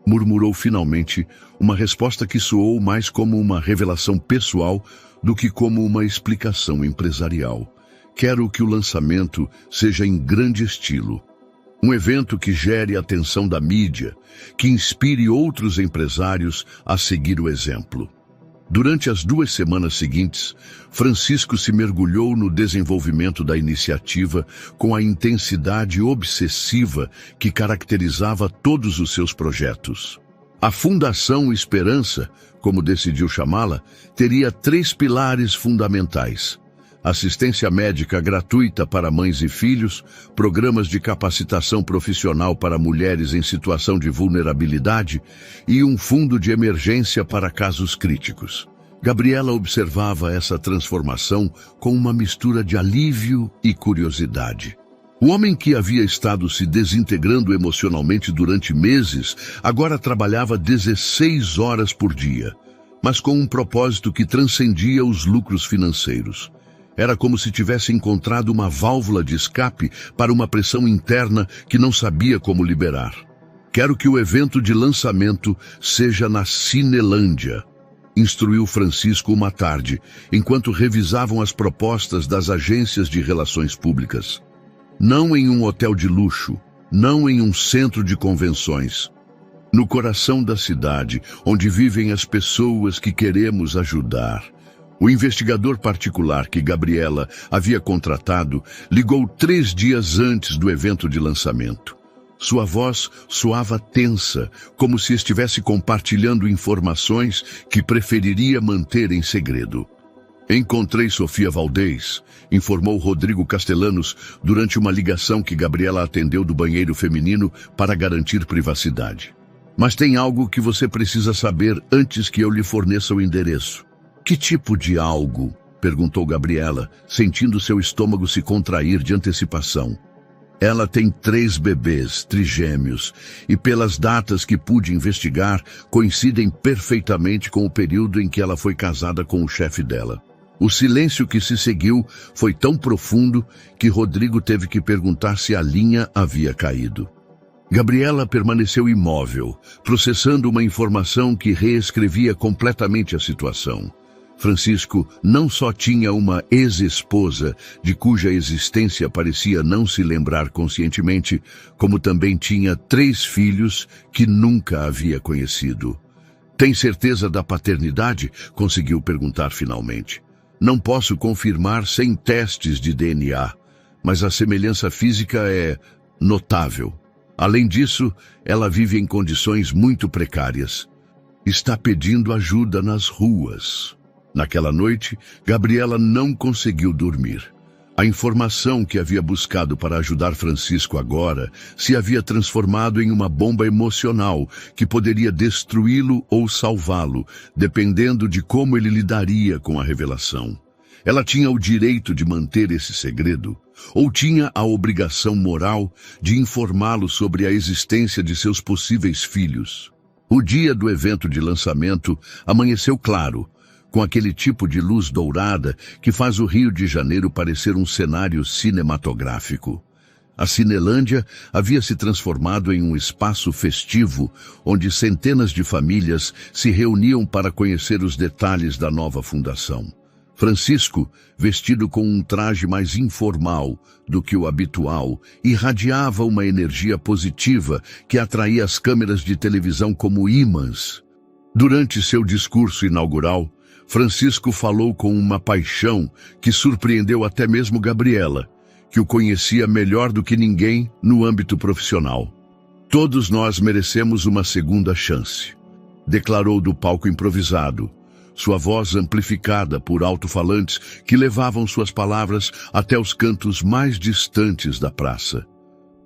Murmurou finalmente, uma resposta que soou mais como uma revelação pessoal do que como uma explicação empresarial. "Quero que o lançamento seja em grande estilo. Um evento que gere a atenção da mídia, que inspire outros empresários a seguir o exemplo." Durante as 2 semanas seguintes, Francisco se mergulhou no desenvolvimento da iniciativa com a intensidade obsessiva que caracterizava todos os seus projetos. A Fundação Esperança, como decidiu chamá-la, teria 3 pilares fundamentais: assistência médica gratuita para mães e filhos, programas de capacitação profissional para mulheres em situação de vulnerabilidade e um fundo de emergência para casos críticos. Gabriela observava essa transformação com uma mistura de alívio e curiosidade. O homem que havia estado se desintegrando emocionalmente durante meses, agora trabalhava 16 horas por dia, mas com um propósito que transcendia os lucros financeiros. Era como se tivesse encontrado uma válvula de escape para uma pressão interna que não sabia como liberar. "Quero que o evento de lançamento seja na Cinelândia", instruiu Francisco uma tarde, enquanto revisavam as propostas das agências de relações públicas. Não em um hotel de luxo, não em um centro de convenções. No coração da cidade, onde vivem as pessoas que queremos ajudar. O investigador particular que Gabriela havia contratado ligou 3 dias antes do evento de lançamento. Sua voz soava tensa, como se estivesse compartilhando informações que preferiria manter em segredo. Encontrei Sofia Valdez, informou Rodrigo Castellanos durante uma ligação que Gabriela atendeu do banheiro feminino para garantir privacidade. Mas tem algo que você precisa saber antes que eu lhe forneça o endereço. Que tipo de algo? Perguntou Gabriela, sentindo seu estômago se contrair de antecipação. Ela tem 3 bebês, trigêmeos, e pelas datas que pude investigar, coincidem perfeitamente com o período em que ela foi casada com o chefe dela. O silêncio que se seguiu foi tão profundo que Rodrigo teve que perguntar se a linha havia caído. Gabriela permaneceu imóvel, processando uma informação que reescrevia completamente a situação. Francisco não só tinha uma ex-esposa, de cuja existência parecia não se lembrar conscientemente, como também tinha 3 filhos que nunca havia conhecido. Tem certeza da paternidade? Conseguiu perguntar finalmente. Não posso confirmar sem testes de DNA, mas a semelhança física é notável. Além disso, ela vive em condições muito precárias. Está pedindo ajuda nas ruas. Naquela noite, Gabriela não conseguiu dormir. A informação que havia buscado para ajudar Francisco agora se havia transformado em uma bomba emocional que poderia destruí-lo ou salvá-lo, dependendo de como ele lidaria com a revelação. Ela tinha o direito de manter esse segredo, ou tinha a obrigação moral de informá-lo sobre a existência de seus possíveis filhos. O dia do evento de lançamento amanheceu claro, com aquele tipo de luz dourada que faz o Rio de Janeiro parecer um cenário cinematográfico. A Cinelândia havia se transformado em um espaço festivo, onde centenas de famílias se reuniam para conhecer os detalhes da nova fundação. Francisco, vestido com um traje mais informal do que o habitual, irradiava uma energia positiva que atraía as câmeras de televisão como ímãs. Durante seu discurso inaugural, Francisco falou com uma paixão que surpreendeu até mesmo Gabriela, que o conhecia melhor do que ninguém no âmbito profissional. Todos nós merecemos uma segunda chance, declarou do palco improvisado, sua voz amplificada por alto-falantes que levavam suas palavras até os cantos mais distantes da praça.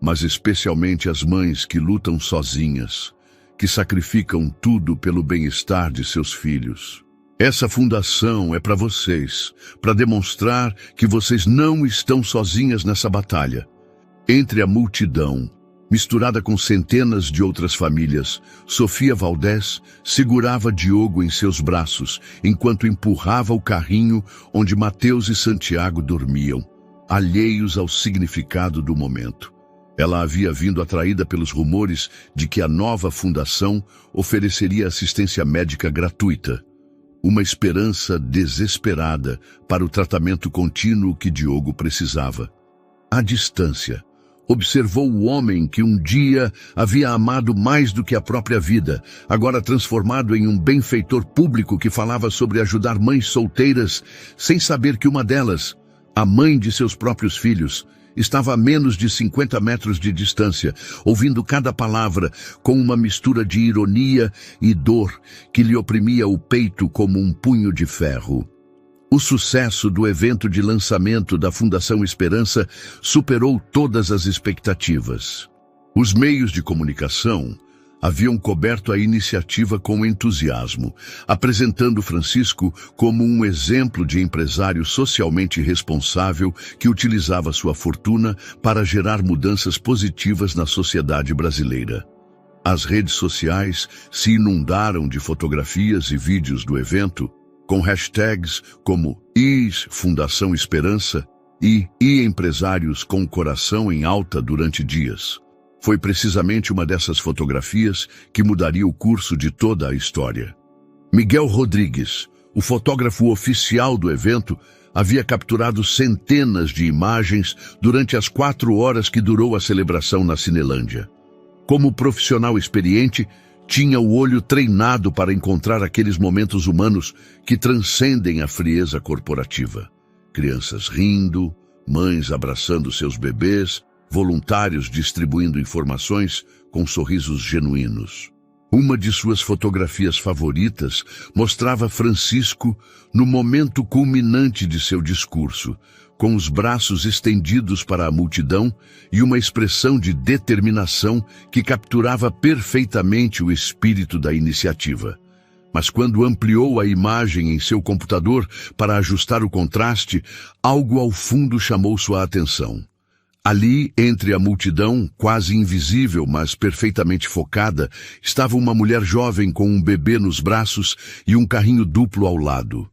Mas especialmente as mães que lutam sozinhas, que sacrificam tudo pelo bem-estar de seus filhos. Essa fundação é para vocês, para demonstrar que vocês não estão sozinhas nessa batalha. Entre a multidão, misturada com centenas de outras famílias, Sofia Valdez segurava Diogo em seus braços, enquanto empurrava o carrinho onde Mateus e Santiago dormiam, alheios ao significado do momento. Ela havia vindo atraída pelos rumores de que a nova fundação ofereceria assistência médica gratuita. Uma esperança desesperada para o tratamento contínuo que Diogo precisava. À distância, observou o homem que um dia havia amado mais do que a própria vida, agora transformado em um benfeitor público que falava sobre ajudar mães solteiras, sem saber que uma delas, a mãe de seus próprios filhos, estava a menos de 50 metros de distância, ouvindo cada palavra com uma mistura de ironia e dor que lhe oprimia o peito como um punho de ferro. O sucesso do evento de lançamento da Fundação Esperança superou todas as expectativas. Os meios de comunicação haviam coberto a iniciativa com entusiasmo, apresentando Francisco como um exemplo de empresário socialmente responsável que utilizava sua fortuna para gerar mudanças positivas na sociedade brasileira. As redes sociais se inundaram de fotografias e vídeos do evento, com hashtags como Fundação Esperança e Empresários com Coração em Alta durante dias. Foi precisamente uma dessas fotografias que mudaria o curso de toda a história. Miguel Rodrigues, o fotógrafo oficial do evento, havia capturado centenas de imagens durante as 4 horas que durou a celebração na Cinelândia. Como profissional experiente, tinha o olho treinado para encontrar aqueles momentos humanos que transcendem a frieza corporativa. Crianças rindo, mães abraçando seus bebês, voluntários distribuindo informações com sorrisos genuínos. Uma de suas fotografias favoritas mostrava Francisco no momento culminante de seu discurso, com os braços estendidos para a multidão e uma expressão de determinação que capturava perfeitamente o espírito da iniciativa. Mas quando ampliou a imagem em seu computador para ajustar o contraste, algo ao fundo chamou sua atenção. Ali, entre a multidão, quase invisível, mas perfeitamente focada, estava uma mulher jovem com um bebê nos braços e um carrinho duplo ao lado.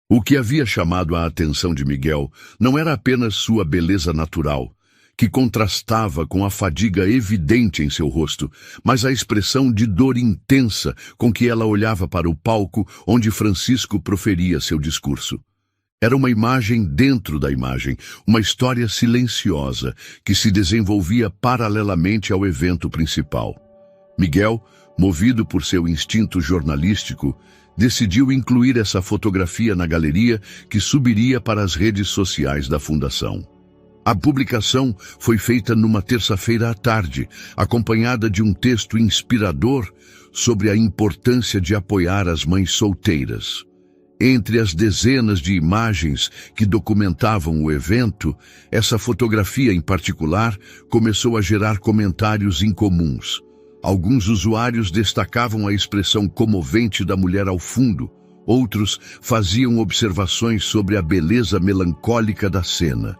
O que havia chamado a atenção de Miguel não era apenas sua beleza natural, que contrastava com a fadiga evidente em seu rosto, mas a expressão de dor intensa com que ela olhava para o palco onde Francisco proferia seu discurso. Era uma imagem dentro da imagem, uma história silenciosa que se desenvolvia paralelamente ao evento principal. Miguel, movido por seu instinto jornalístico, decidiu incluir essa fotografia na galeria que subiria para as redes sociais da Fundação. A publicação foi feita numa terça-feira à tarde, acompanhada de um texto inspirador sobre a importância de apoiar as mães solteiras. Entre as dezenas de imagens que documentavam o evento, essa fotografia em particular começou a gerar comentários incomuns. Alguns usuários destacavam a expressão comovente da mulher ao fundo, outros faziam observações sobre a beleza melancólica da cena.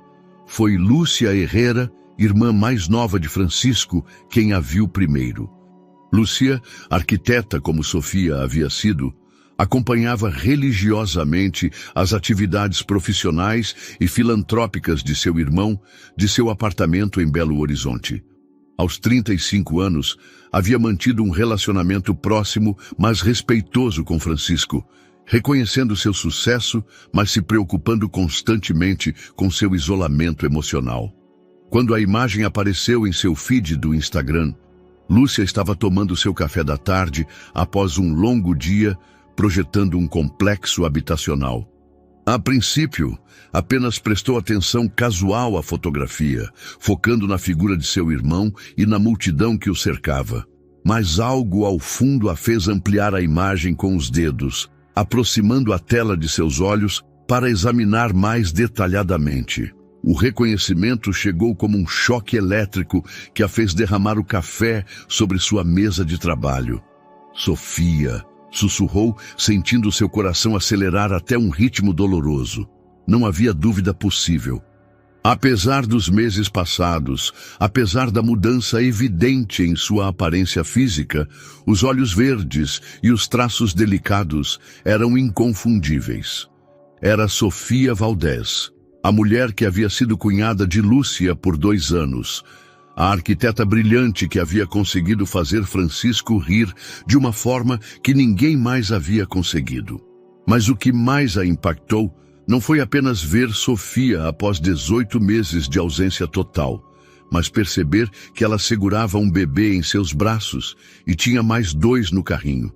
Foi Lúcia Herrera, irmã mais nova de Francisco, quem a viu primeiro. Lúcia, arquiteta como Sofia havia sido, acompanhava religiosamente as atividades profissionais e filantrópicas de seu irmão, de seu apartamento em Belo Horizonte. Aos 35 anos, havia mantido um relacionamento próximo, mas respeitoso com Francisco, reconhecendo seu sucesso, mas se preocupando constantemente com seu isolamento emocional. Quando a imagem apareceu em seu feed do Instagram, Lúcia estava tomando seu café da tarde após um longo dia, projetando um complexo habitacional. A princípio, apenas prestou atenção casual à fotografia, focando na figura de seu irmão e na multidão que o cercava. Mas algo ao fundo a fez ampliar a imagem com os dedos, aproximando a tela de seus olhos para examinar mais detalhadamente. O reconhecimento chegou como um choque elétrico que a fez derramar o café sobre sua mesa de trabalho. Sofia, sussurrou, sentindo seu coração acelerar até um ritmo doloroso. Não havia dúvida possível. Apesar dos meses passados, apesar da mudança evidente em sua aparência física, os olhos verdes e os traços delicados eram inconfundíveis. Era Sofia Valdés, a mulher que havia sido cunhada de Lúcia por 2 anos, a arquiteta brilhante que havia conseguido fazer Francisco rir de uma forma que ninguém mais havia conseguido. Mas o que mais a impactou não foi apenas ver Sofia após 18 meses de ausência total, mas perceber que ela segurava um bebê em seus braços e tinha mais 2 no carrinho.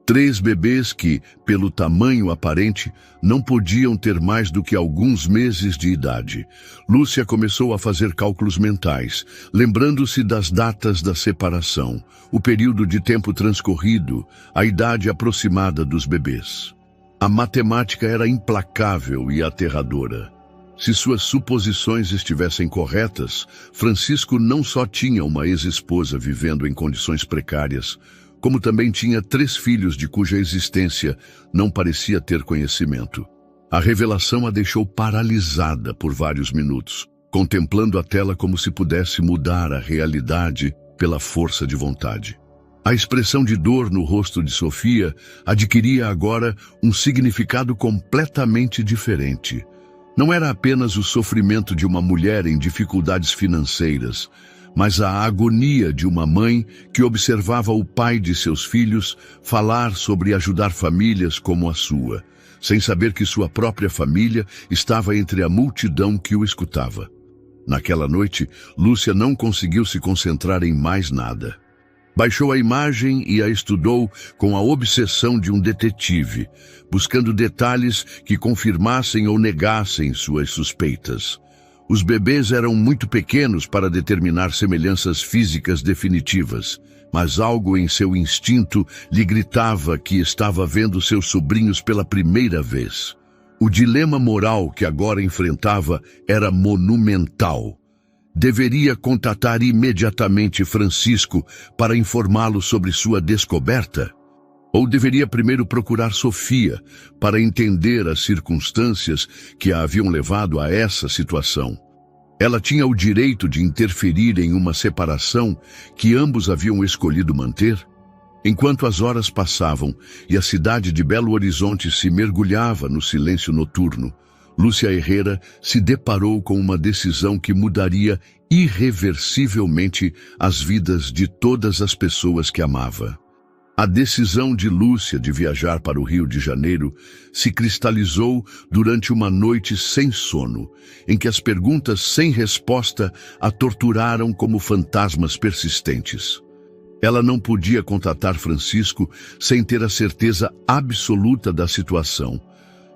3 bebês que, pelo tamanho aparente, não podiam ter mais do que alguns meses de idade. Lúcia começou a fazer cálculos mentais, lembrando-se das datas da separação, o período de tempo transcorrido, a idade aproximada dos bebês. A matemática era implacável e aterradora. Se suas suposições estivessem corretas, Francisco não só tinha uma ex-esposa vivendo em condições precárias, como também tinha 3 filhos de cuja existência não parecia ter conhecimento. A revelação a deixou paralisada por vários minutos, contemplando a tela como se pudesse mudar a realidade pela força de vontade. A expressão de dor no rosto de Sofia adquiria agora um significado completamente diferente. Não era apenas o sofrimento de uma mulher em dificuldades financeiras, mas a agonia de uma mãe que observava o pai de seus filhos falar sobre ajudar famílias como a sua, sem saber que sua própria família estava entre a multidão que o escutava. Naquela noite, Lúcia não conseguiu se concentrar em mais nada. Baixou a imagem e a estudou com a obsessão de um detetive, buscando detalhes que confirmassem ou negassem suas suspeitas. Os bebês eram muito pequenos para determinar semelhanças físicas definitivas, mas algo em seu instinto lhe gritava que estava vendo seus sobrinhos pela primeira vez. O dilema moral que agora enfrentava era monumental. Deveria contatar imediatamente Francisco para informá-lo sobre sua descoberta? Ou deveria primeiro procurar Sofia para entender as circunstâncias que a haviam levado a essa situação? Ela tinha o direito de interferir em uma separação que ambos haviam escolhido manter? Enquanto as horas passavam e a cidade de Belo Horizonte se mergulhava no silêncio noturno, Lúcia Herrera se deparou com uma decisão que mudaria irreversivelmente as vidas de todas as pessoas que amava. A decisão de Lúcia de viajar para o Rio de Janeiro se cristalizou durante uma noite sem sono, em que as perguntas sem resposta a torturaram como fantasmas persistentes. Ela não podia contatar Francisco sem ter a certeza absoluta da situação,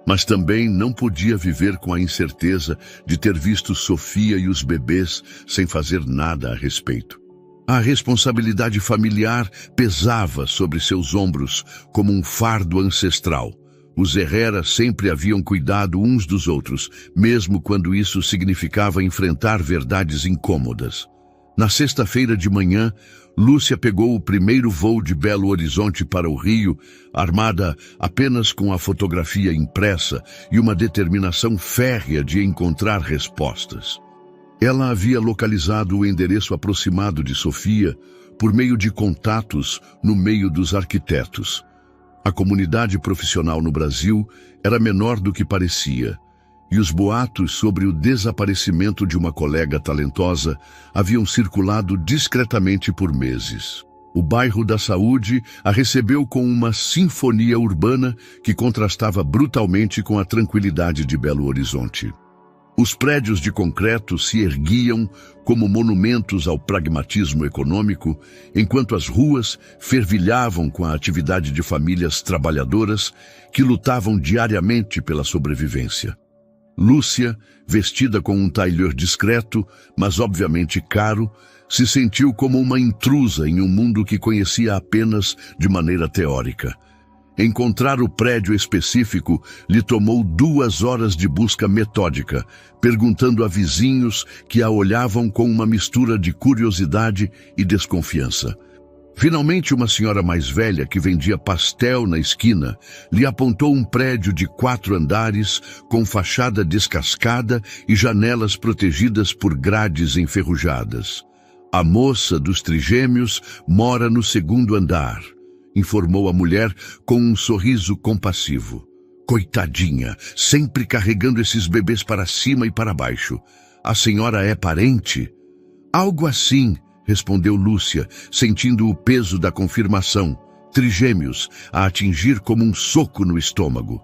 mas também não podia viver com a incerteza de ter visto Sofia e os bebês sem fazer nada a respeito. A responsabilidade familiar pesava sobre seus ombros como um fardo ancestral. Os Herrera sempre haviam cuidado uns dos outros, mesmo quando isso significava enfrentar verdades incômodas. Na sexta-feira de manhã, Lúcia pegou o primeiro voo de Belo Horizonte para o Rio, armada apenas com a fotografia impressa e uma determinação férrea de encontrar respostas. Ela havia localizado o endereço aproximado de Sofia por meio de contatos no meio dos arquitetos. A comunidade profissional no Brasil era menor do que parecia, e os boatos sobre o desaparecimento de uma colega talentosa haviam circulado discretamente por meses. O bairro da Saúde a recebeu com uma sinfonia urbana que contrastava brutalmente com a tranquilidade de Belo Horizonte. Os prédios de concreto se erguiam como monumentos ao pragmatismo econômico, enquanto as ruas fervilhavam com a atividade de famílias trabalhadoras que lutavam diariamente pela sobrevivência. Lúcia, vestida com um tailleur discreto, mas obviamente caro, se sentiu como uma intrusa em um mundo que conhecia apenas de maneira teórica. Encontrar o prédio específico lhe tomou 2 horas de busca metódica, perguntando a vizinhos que a olhavam com uma mistura de curiosidade e desconfiança. Finalmente, uma senhora mais velha que vendia pastel na esquina lhe apontou um prédio de 4 andares com fachada descascada e janelas protegidas por grades enferrujadas. A moça dos trigêmeos mora no 2º andar, informou a mulher com um sorriso compassivo. Coitadinha, sempre carregando esses bebês para cima e para baixo. A senhora é parente? Algo assim, respondeu Lúcia, sentindo o peso da confirmação. Trigêmeos, a atingir como um soco no estômago.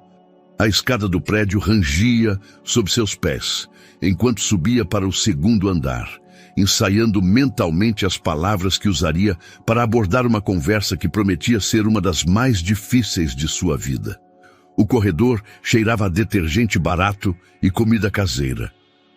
A escada do prédio rangia sob seus pés, enquanto subia para o 2º andar, ensaiando mentalmente as palavras que usaria para abordar uma conversa que prometia ser uma das mais difíceis de sua vida. O corredor cheirava a detergente barato e comida caseira.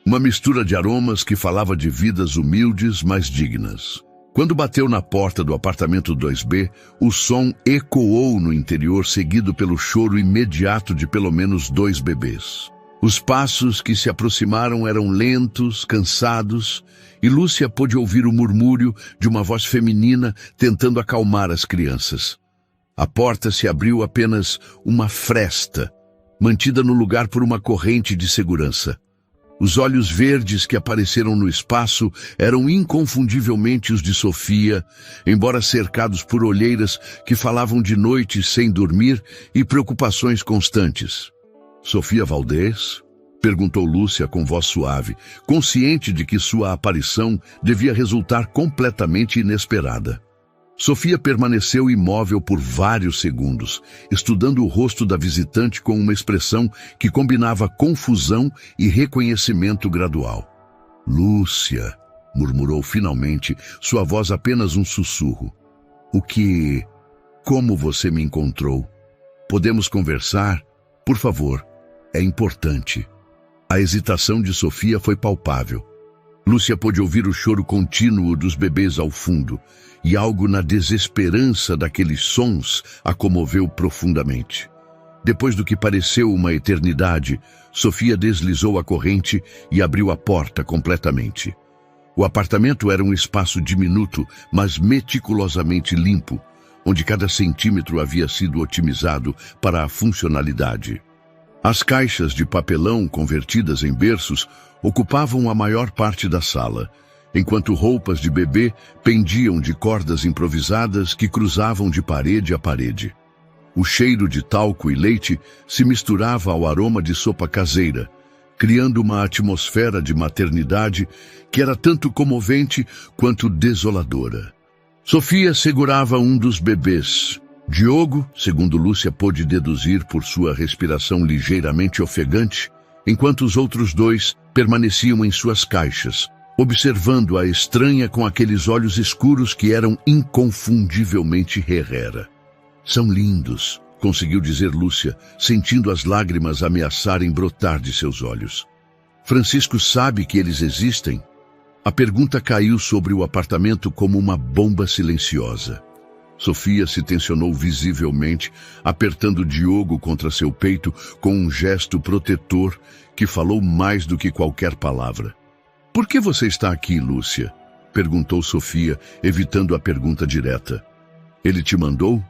Uma mistura de aromas que falava de vidas humildes, mas dignas. Quando bateu na porta do apartamento 2B, o som ecoou no interior, seguido pelo choro imediato de pelo menos 2 bebês. Os passos que se aproximaram eram lentos, cansados, e Lúcia pôde ouvir o murmúrio de uma voz feminina tentando acalmar as crianças. A porta se abriu apenas uma fresta, mantida no lugar por uma corrente de segurança. Os olhos verdes que apareceram no espaço eram inconfundivelmente os de Sofia, embora cercados por olheiras que falavam de noites sem dormir e preocupações constantes. Sofia Valdez? Perguntou Lúcia com voz suave, consciente de que sua aparição devia resultar completamente inesperada. Sofia permaneceu imóvel por vários segundos, estudando o rosto da visitante com uma expressão que combinava confusão e reconhecimento gradual. Lúcia, murmurou finalmente, sua voz apenas um sussurro. Como você me encontrou? Podemos conversar? Por favor, é importante. A hesitação de Sofia foi palpável. Lúcia pôde ouvir o choro contínuo dos bebês ao fundo, e algo na desesperança daqueles sons a comoveu profundamente. Depois do que pareceu uma eternidade, Sofia deslizou a corrente e abriu a porta completamente. O apartamento era um espaço diminuto, mas meticulosamente limpo, onde cada centímetro havia sido otimizado para a funcionalidade. As caixas de papelão convertidas em berços ocupavam a maior parte da sala, enquanto roupas de bebê pendiam de cordas improvisadas que cruzavam de parede a parede. O cheiro de talco e leite se misturava ao aroma de sopa caseira, criando uma atmosfera de maternidade que era tanto comovente quanto desoladora. Sofia segurava um dos bebês. Diogo, segundo Lúcia pôde deduzir por sua respiração ligeiramente ofegante, enquanto os outros dois permaneciam em suas caixas, observando a estranha com aqueles olhos escuros que eram inconfundivelmente Herrera. São lindos, conseguiu dizer Lúcia, sentindo as lágrimas ameaçarem brotar de seus olhos. Francisco sabe que eles existem? A pergunta caiu sobre o apartamento como uma bomba silenciosa. Sofia se tensionou visivelmente, apertando Diogo contra seu peito com um gesto protetor que falou mais do que qualquer palavra. Por que você está aqui, Lúcia? Perguntou Sofia, evitando a pergunta direta. Ele te mandou?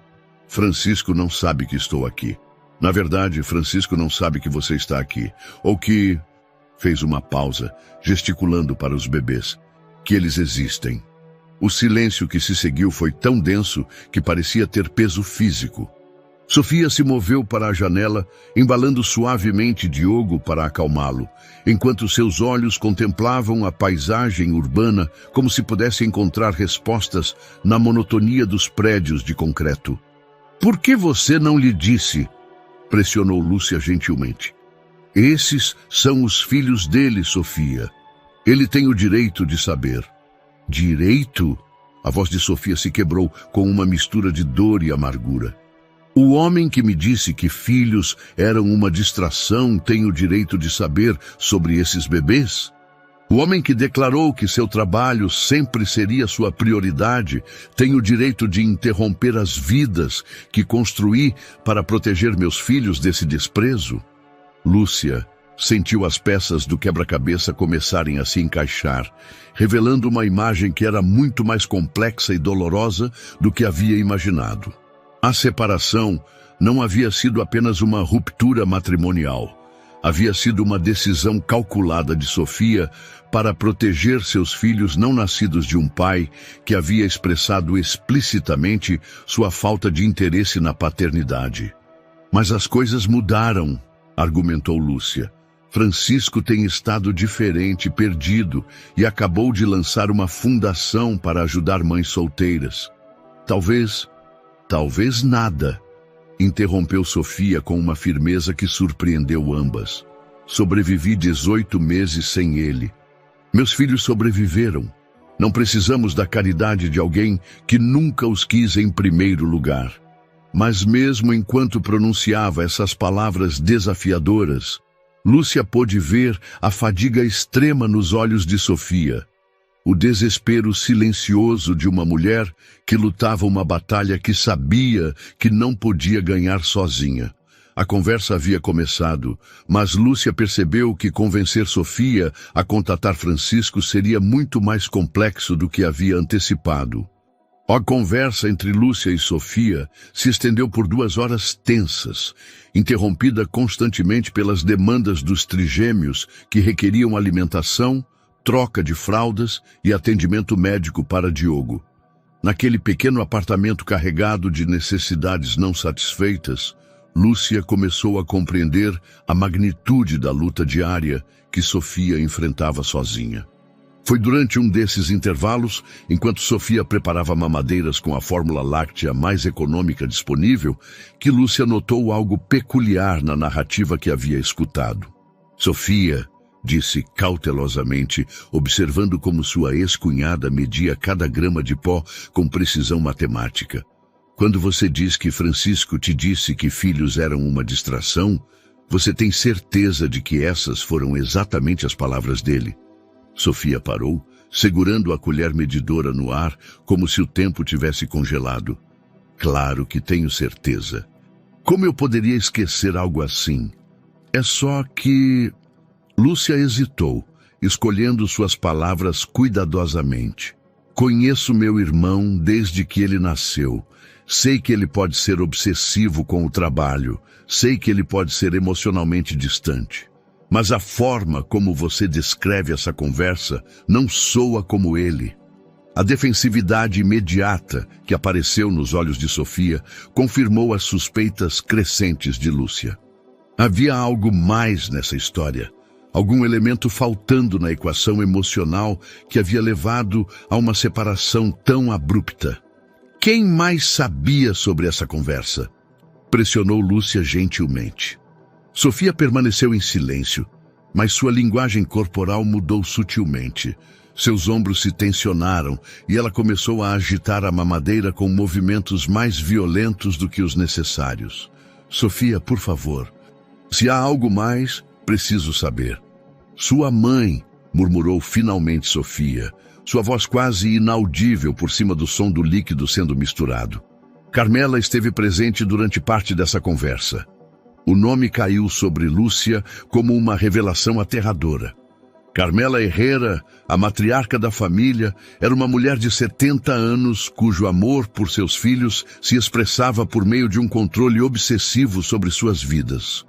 Francisco não sabe que estou aqui. Na verdade, Francisco não sabe que você está aqui. Ou que... Fez uma pausa, gesticulando para os bebês. Que eles existem. O silêncio que se seguiu foi tão denso que parecia ter peso físico. Sofia se moveu para a janela, embalando suavemente Diogo para acalmá-lo, enquanto seus olhos contemplavam a paisagem urbana como se pudesse encontrar respostas na monotonia dos prédios de concreto. Por que você não lhe disse? Pressionou Lúcia gentilmente. Esses são os filhos dele, Sofia. Ele tem o direito de saber. Direito? A voz de Sofia se quebrou com uma mistura de dor e amargura. O homem que me disse que filhos eram uma distração tem o direito de saber sobre esses bebês? O homem que declarou que seu trabalho sempre seria sua prioridade tem o direito de interromper as vidas que construí para proteger meus filhos desse desprezo? Lúcia sentiu as peças do quebra-cabeça começarem a se encaixar, revelando uma imagem que era muito mais complexa e dolorosa do que havia imaginado. A separação não havia sido apenas uma ruptura matrimonial. Havia sido uma decisão calculada de Sofia para proteger seus filhos não nascidos de um pai que havia expressado explicitamente sua falta de interesse na paternidade. Mas as coisas mudaram, argumentou Lúcia. Francisco tem estado diferente, perdido, e acabou de lançar uma fundação para ajudar mães solteiras. Talvez nada, interrompeu Sofia com uma firmeza que surpreendeu ambas. Sobrevivi 18 meses sem ele. Meus filhos sobreviveram. Não precisamos da caridade de alguém que nunca os quis em primeiro lugar. Mas mesmo enquanto pronunciava essas palavras desafiadoras, Lúcia pôde ver a fadiga extrema nos olhos de Sofia, o desespero silencioso de uma mulher que lutava uma batalha que sabia que não podia ganhar sozinha. A conversa havia começado, mas Lúcia percebeu que convencer Sofia a contatar Francisco seria muito mais complexo do que havia antecipado. A conversa entre Lúcia e Sofia se estendeu por 2 horas tensas, interrompida constantemente pelas demandas dos trigêmeos que requeriam alimentação, troca de fraldas e atendimento médico para Diogo. Naquele pequeno apartamento carregado de necessidades não satisfeitas, Lúcia começou a compreender a magnitude da luta diária que Sofia enfrentava sozinha. Foi durante um desses intervalos, enquanto Sofia preparava mamadeiras com a fórmula láctea mais econômica disponível, que Lúcia notou algo peculiar na narrativa que havia escutado. Sofia, disse cautelosamente, observando como sua ex-cunhada media cada grama de pó com precisão matemática. Quando você diz que Francisco te disse que filhos eram uma distração, você tem certeza de que essas foram exatamente as palavras dele? Sofia parou, segurando a colher medidora no ar, como se o tempo tivesse congelado. Claro que tenho certeza. Como eu poderia esquecer algo assim? É só que... Lúcia hesitou, escolhendo suas palavras cuidadosamente. Conheço meu irmão desde que ele nasceu. Sei que ele pode ser obsessivo com o trabalho. Sei que ele pode ser emocionalmente distante. Mas a forma como você descreve essa conversa não soa como ele. A defensividade imediata que apareceu nos olhos de Sofia confirmou as suspeitas crescentes de Lúcia. Havia algo mais nessa história. Algum elemento faltando na equação emocional que havia levado a uma separação tão abrupta. Quem mais sabia sobre essa conversa? Pressionou Lúcia gentilmente. Sofia permaneceu em silêncio, mas sua linguagem corporal mudou sutilmente. Seus ombros se tensionaram e ela começou a agitar a mamadeira com movimentos mais violentos do que os necessários. Sofia, por favor, se há algo mais, preciso saber. Sua mãe, murmurou finalmente Sofia, sua voz quase inaudível por cima do som do líquido sendo misturado. Carmela esteve presente durante parte dessa conversa. O nome caiu sobre Lúcia como uma revelação aterradora. Carmela Herrera, a matriarca da família, era uma mulher de 70 anos cujo amor por seus filhos se expressava por meio de um controle obsessivo sobre suas vidas.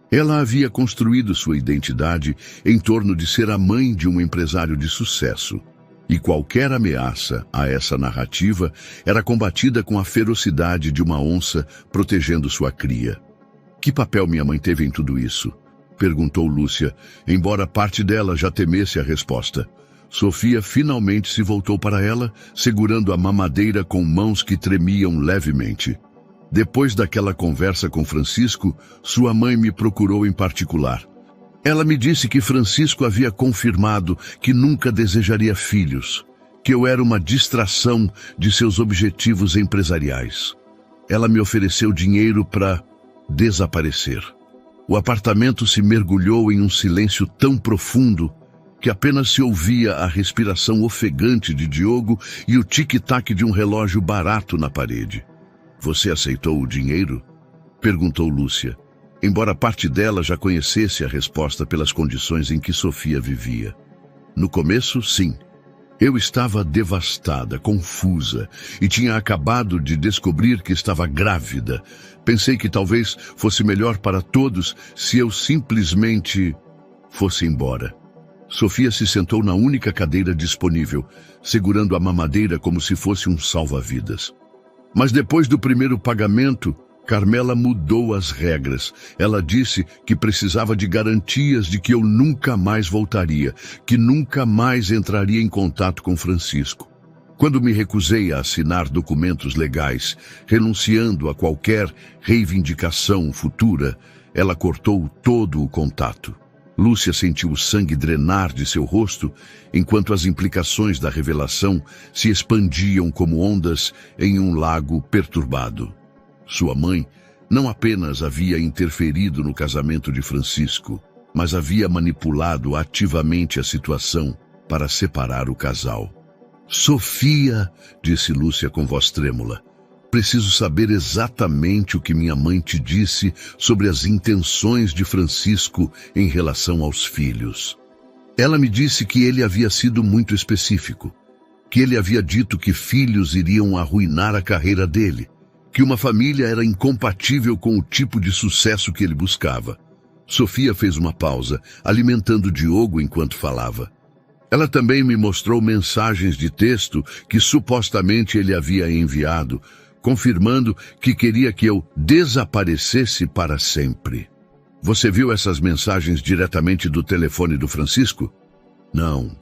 Ela havia construído sua identidade em torno de ser a mãe de um empresário de sucesso. E qualquer ameaça a essa narrativa era combatida com a ferocidade de uma onça protegendo sua cria. Que papel minha mãe teve em tudo isso? Perguntou Lúcia, embora parte dela já temesse a resposta. Sofia finalmente se voltou para ela, segurando a mamadeira com mãos que tremiam levemente. Depois daquela conversa com Francisco, sua mãe me procurou em particular. Ela me disse que Francisco havia confirmado que nunca desejaria filhos, que eu era uma distração de seus objetivos empresariais. Ela me ofereceu dinheiro para desaparecer. O apartamento se mergulhou em um silêncio tão profundo que apenas se ouvia a respiração ofegante de Diogo e o tic-tac de um relógio barato na parede. Você aceitou o dinheiro? Perguntou Lúcia, embora parte dela já conhecesse a resposta pelas condições em que Sofia vivia. No começo, sim. Eu estava devastada, confusa, e tinha acabado de descobrir que estava grávida. Pensei que talvez fosse melhor para todos se eu simplesmente fosse embora. Sofia se sentou na única cadeira disponível, segurando a mamadeira como se fosse um salva-vidas. Mas depois do primeiro pagamento, Carmela mudou as regras. Ela disse que precisava de garantias de que eu nunca mais voltaria, que nunca mais entraria em contato com Francisco. Quando me recusei a assinar documentos legais, renunciando a qualquer reivindicação futura, ela cortou todo o contato. Lúcia sentiu o sangue drenar de seu rosto, enquanto as implicações da revelação se expandiam como ondas em um lago perturbado. Sua mãe não apenas havia interferido no casamento de Francisco, mas havia manipulado ativamente a situação para separar o casal. Sofia, disse Lúcia com voz trêmula, preciso saber exatamente o que minha mãe te disse sobre as intenções de Francisco em relação aos filhos. Ela me disse que ele havia sido muito específico, que ele havia dito que filhos iriam arruinar a carreira dele, que uma família era incompatível com o tipo de sucesso que ele buscava. Sofia fez uma pausa, alimentando Diogo enquanto falava. Ela também me mostrou mensagens de texto que supostamente ele havia enviado, confirmando que queria que eu desaparecesse para sempre. Você viu essas mensagens diretamente do telefone do Francisco? Não.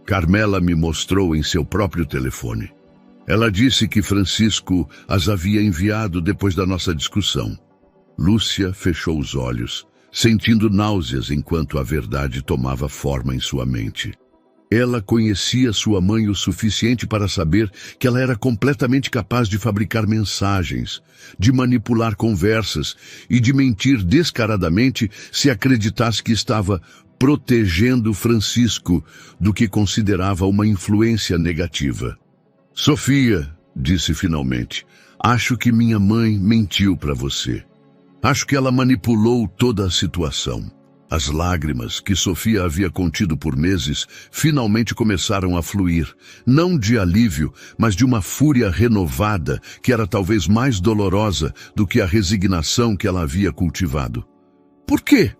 Carmela me mostrou em seu próprio telefone. Ela disse que Francisco as havia enviado depois da nossa discussão. Lúcia fechou os olhos, sentindo náuseas enquanto a verdade tomava forma em sua mente. Ela conhecia sua mãe o suficiente para saber que ela era completamente capaz de fabricar mensagens, de manipular conversas e de mentir descaradamente se acreditasse que estava protegendo Francisco do que considerava uma influência negativa. Sofia, disse finalmente, acho que minha mãe mentiu para você. Acho que ela manipulou toda a situação. As lágrimas que Sofia havia contido por meses finalmente começaram a fluir, não de alívio, mas de uma fúria renovada que era talvez mais dolorosa do que a resignação que ela havia cultivado. Por quê?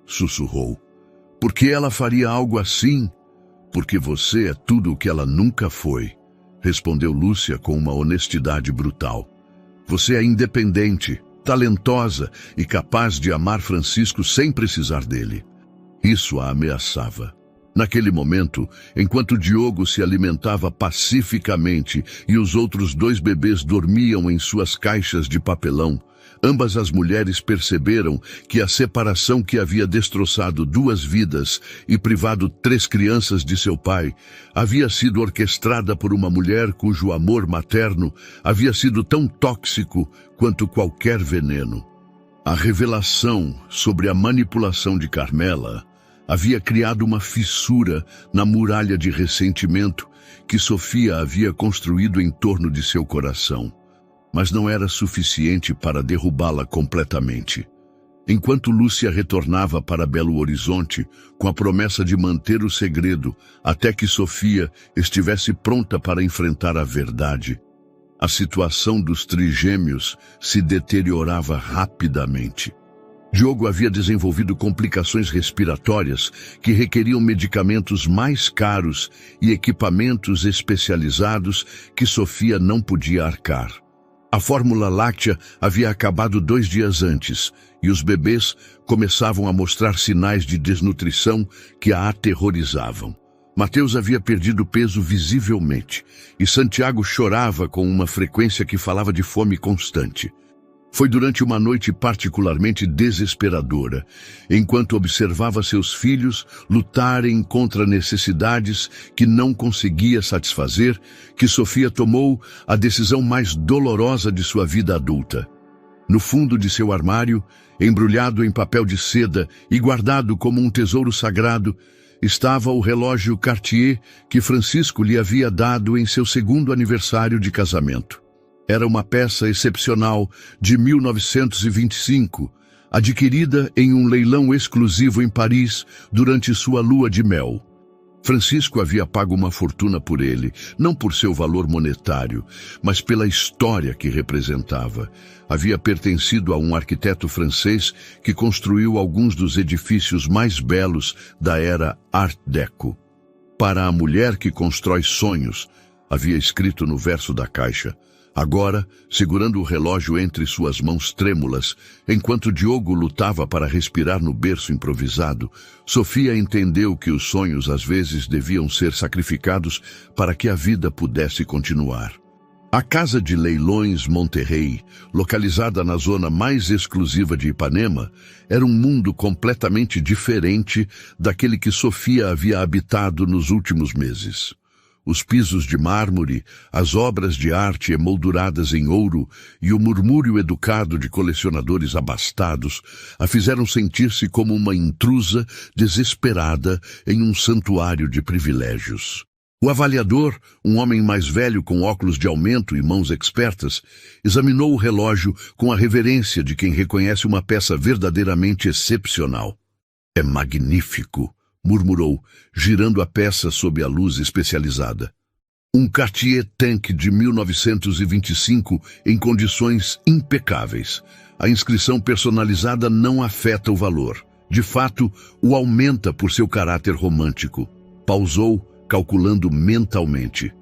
Sussurrou. Porque ela faria algo assim? Porque você é tudo o que ela nunca foi, respondeu Lúcia com uma honestidade brutal. Você é independente, talentosa e capaz de amar Francisco sem precisar dele. Isso a ameaçava. Naquele momento, enquanto Diogo se alimentava pacificamente e os outros 2 bebês dormiam em suas caixas de papelão, ambas as mulheres perceberam que a separação que havia destroçado 2 vidas e privado 3 crianças de seu pai havia sido orquestrada por uma mulher cujo amor materno havia sido tão tóxico quanto qualquer veneno. A revelação sobre a manipulação de Carmela havia criado uma fissura na muralha de ressentimento que Sofia havia construído em torno de seu coração. Mas não era suficiente para derrubá-la completamente. Enquanto Lúcia retornava para Belo Horizonte, com a promessa de manter o segredo até que Sofia estivesse pronta para enfrentar a verdade, a situação dos trigêmeos se deteriorava rapidamente. Diogo havia desenvolvido complicações respiratórias que requeriam medicamentos mais caros e equipamentos especializados que Sofia não podia arcar. A fórmula láctea havia acabado 2 dias antes, e os bebês começavam a mostrar sinais de desnutrição que a aterrorizavam. Mateus havia perdido peso visivelmente, e Santiago chorava com uma frequência que falava de fome constante. Foi durante uma noite particularmente desesperadora, enquanto observava seus filhos lutarem contra necessidades que não conseguia satisfazer, que Sofia tomou a decisão mais dolorosa de sua vida adulta. No fundo de seu armário, embrulhado em papel de seda e guardado como um tesouro sagrado, estava o relógio Cartier que Francisco lhe havia dado em seu 2º aniversário de casamento. Era uma peça excepcional de 1925, adquirida em um leilão exclusivo em Paris durante sua lua de mel. Francisco havia pago uma fortuna por ele, não por seu valor monetário, mas pela história que representava. Havia pertencido a um arquiteto francês que construiu alguns dos edifícios mais belos da era Art Deco. Para a mulher que constrói sonhos, havia escrito no verso da caixa. Agora, segurando o relógio entre suas mãos trêmulas, enquanto Diogo lutava para respirar no berço improvisado, Sofia entendeu que os sonhos às vezes deviam ser sacrificados para que a vida pudesse continuar. A Casa de Leilões Monterrey, localizada na zona mais exclusiva de Ipanema, era um mundo completamente diferente daquele que Sofia havia habitado nos últimos meses. Os pisos de mármore, as obras de arte emolduradas em ouro e o murmúrio educado de colecionadores abastados a fizeram sentir-se como uma intrusa desesperada em um santuário de privilégios. O avaliador, um homem mais velho com óculos de aumento e mãos expertas, examinou o relógio com a reverência de quem reconhece uma peça verdadeiramente excepcional. "É magnífico", murmurou, girando a peça sob a luz especializada. Um Cartier Tank de 1925 em condições impecáveis. A inscrição personalizada não afeta o valor. De fato, o aumenta por seu caráter romântico. Pausou, calculando mentalmente.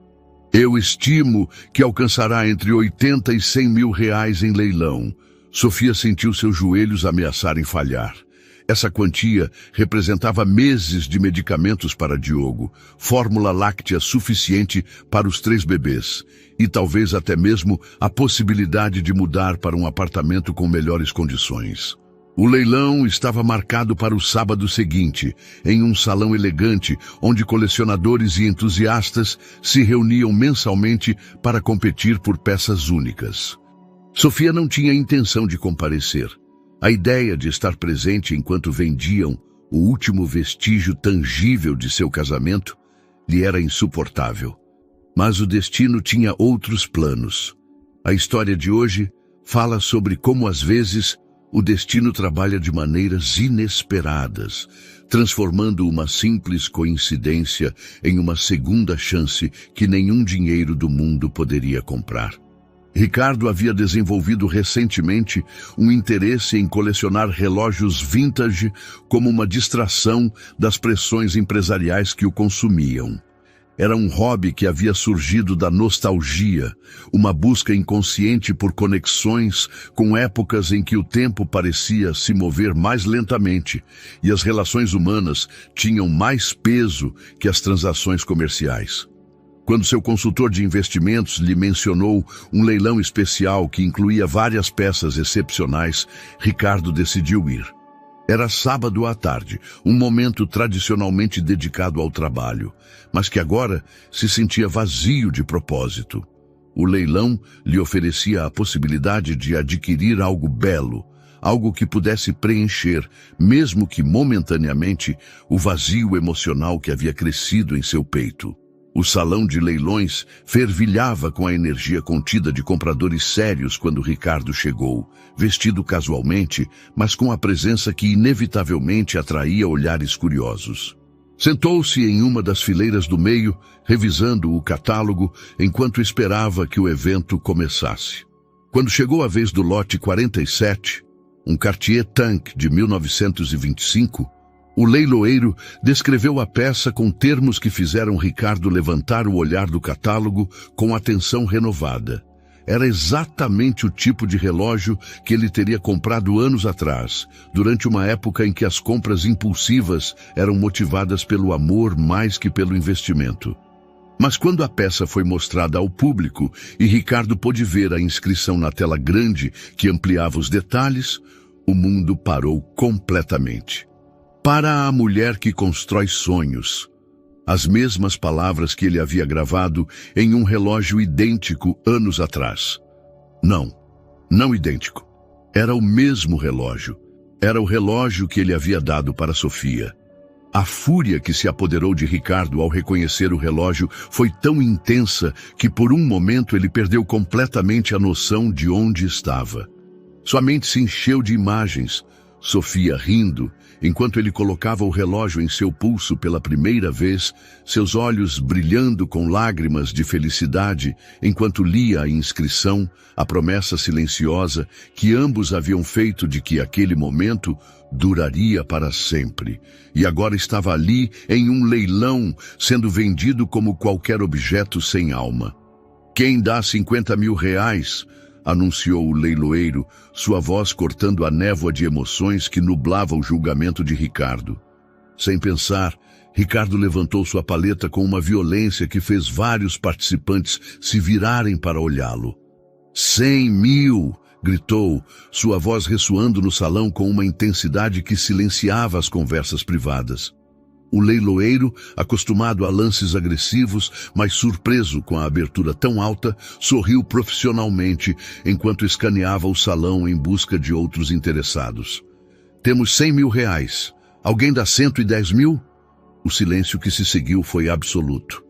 Eu estimo que alcançará entre 80 e 100 mil reais em leilão. Sofia sentiu seus joelhos ameaçarem falhar. Essa quantia representava meses de medicamentos para Diogo, fórmula láctea suficiente para os 3 bebês, e talvez até mesmo a possibilidade de mudar para um apartamento com melhores condições. O leilão estava marcado para o sábado seguinte, em um salão elegante, onde colecionadores e entusiastas se reuniam mensalmente para competir por peças únicas. Sofia não tinha intenção de comparecer. A ideia de estar presente enquanto vendiam o último vestígio tangível de seu casamento lhe era insuportável. Mas o destino tinha outros planos. A história de hoje fala sobre como, às vezes, o destino trabalha de maneiras inesperadas, transformando uma simples coincidência em uma segunda chance que nenhum dinheiro do mundo poderia comprar. Ricardo havia desenvolvido recentemente um interesse em colecionar relógios vintage como uma distração das pressões empresariais que o consumiam. Era um hobby que havia surgido da nostalgia, uma busca inconsciente por conexões com épocas em que o tempo parecia se mover mais lentamente e as relações humanas tinham mais peso que as transações comerciais. Quando seu consultor de investimentos lhe mencionou um leilão especial que incluía várias peças excepcionais, Ricardo decidiu ir. Era sábado à tarde, um momento tradicionalmente dedicado ao trabalho, mas que agora se sentia vazio de propósito. O leilão lhe oferecia a possibilidade de adquirir algo belo, algo que pudesse preencher, mesmo que momentaneamente, o vazio emocional que havia crescido em seu peito. O salão de leilões fervilhava com a energia contida de compradores sérios quando Ricardo chegou, vestido casualmente, mas com a presença que inevitavelmente atraía olhares curiosos. Sentou-se em uma das fileiras do meio, revisando o catálogo, enquanto esperava que o evento começasse. Quando chegou a vez do lote 47, um Cartier Tank de 1925, o leiloeiro descreveu a peça com termos que fizeram Ricardo levantar o olhar do catálogo com atenção renovada. Era exatamente o tipo de relógio que ele teria comprado anos atrás, durante uma época em que as compras impulsivas eram motivadas pelo amor mais que pelo investimento. Mas quando a peça foi mostrada ao público e Ricardo pôde ver a inscrição na tela grande que ampliava os detalhes, o mundo parou completamente. Para a mulher que constrói sonhos. As mesmas palavras que ele havia gravado em um relógio idêntico anos atrás. Não idêntico. Era o mesmo relógio. Era o relógio que ele havia dado para Sofia. A fúria que se apoderou de Ricardo ao reconhecer o relógio foi tão intensa que por um momento ele perdeu completamente a noção de onde estava. Sua mente se encheu de imagens. Sofia rindo, enquanto ele colocava o relógio em seu pulso pela primeira vez, seus olhos brilhando com lágrimas de felicidade, enquanto lia a inscrição, a promessa silenciosa que ambos haviam feito de que aquele momento duraria para sempre. E agora estava ali em um leilão, sendo vendido como qualquer objeto sem alma. Quem dá 50 mil reais? Anunciou o leiloeiro, sua voz cortando a névoa de emoções que nublava o julgamento de Ricardo. Sem pensar, Ricardo levantou sua paleta com uma violência que fez vários participantes se virarem para olhá-lo. 100 mil! Gritou, sua voz ressoando no salão com uma intensidade que silenciava as conversas privadas. O leiloeiro, acostumado a lances agressivos, mas surpreso com a abertura tão alta, sorriu profissionalmente enquanto escaneava o salão em busca de outros interessados. Temos 100 mil reais. Alguém dá 110 mil? O silêncio que se seguiu foi absoluto.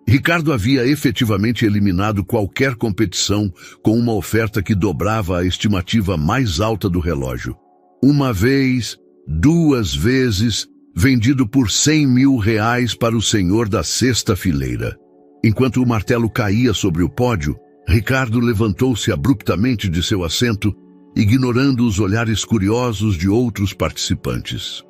Ricardo havia efetivamente eliminado qualquer competição com uma oferta que dobrava a estimativa mais alta do relógio. Uma vez, 2 vezes, vendido por 100 mil reais para o senhor da sexta fileira. Enquanto o martelo caía sobre o pódio, Ricardo levantou-se abruptamente de seu assento, ignorando os olhares curiosos de outros participantes.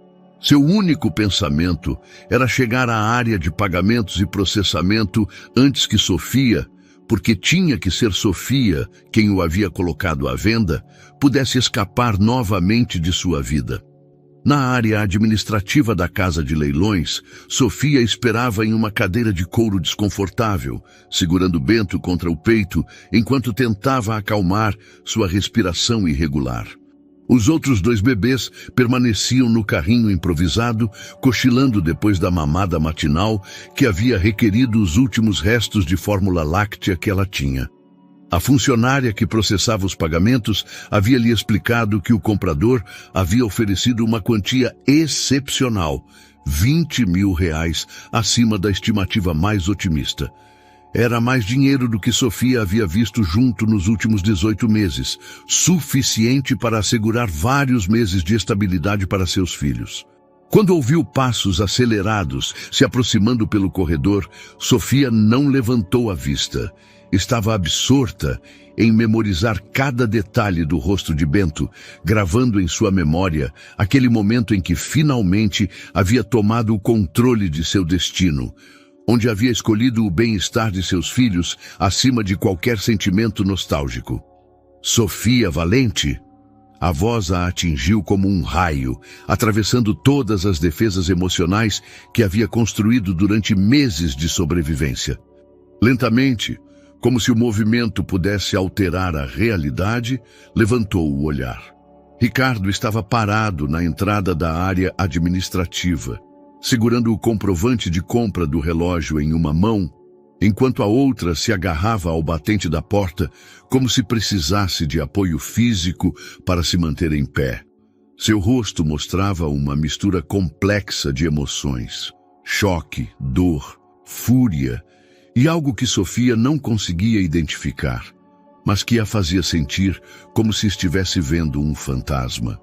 Seu único pensamento era chegar à área de pagamentos e processamento antes que Sofia, porque tinha que ser Sofia quem o havia colocado à venda, pudesse escapar novamente de sua vida. Na área administrativa da casa de leilões, Sofia esperava em uma cadeira de couro desconfortável, segurando Bento contra o peito, enquanto tentava acalmar sua respiração irregular. Os outros 2 bebês permaneciam no carrinho improvisado, cochilando depois da mamada matinal que havia requerido os últimos restos de fórmula láctea que ela tinha. A funcionária que processava os pagamentos havia lhe explicado que o comprador havia oferecido uma quantia excepcional, R$20 mil, acima da estimativa mais otimista. Era mais dinheiro do que Sofia havia visto junto nos últimos 18 meses, suficiente para assegurar vários meses de estabilidade para seus filhos. Quando ouviu passos acelerados se aproximando pelo corredor, Sofia não levantou a vista. Estava absorta em memorizar cada detalhe do rosto de Bento, gravando em sua memória aquele momento em que finalmente havia tomado o controle de seu destino, onde havia escolhido o bem-estar de seus filhos acima de qualquer sentimento nostálgico. Sofia Valente? A voz a atingiu como um raio, atravessando todas as defesas emocionais que havia construído durante meses de sobrevivência. Lentamente, como se o movimento pudesse alterar a realidade, levantou o olhar. Ricardo estava parado na entrada da área administrativa, segurando o comprovante de compra do relógio em uma mão, enquanto a outra se agarrava ao batente da porta, como se precisasse de apoio físico para se manter em pé. Seu rosto mostrava uma mistura complexa de emoções: choque, dor, fúria e algo que Sofia não conseguia identificar, mas que a fazia sentir como se estivesse vendo um fantasma.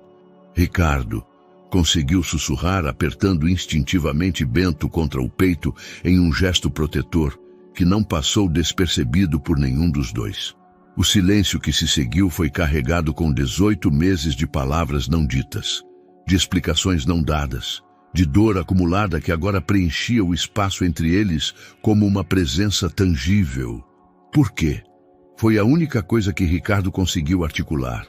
Ricardo conseguiu sussurrar, apertando instintivamente Bento contra o peito em um gesto protetor que não passou despercebido por nenhum dos dois. O silêncio que se seguiu foi carregado com 18 meses de palavras não ditas, de explicações não dadas, de dor acumulada que agora preenchia o espaço entre eles como uma presença tangível. Por quê? Foi a única coisa que Ricardo conseguiu articular,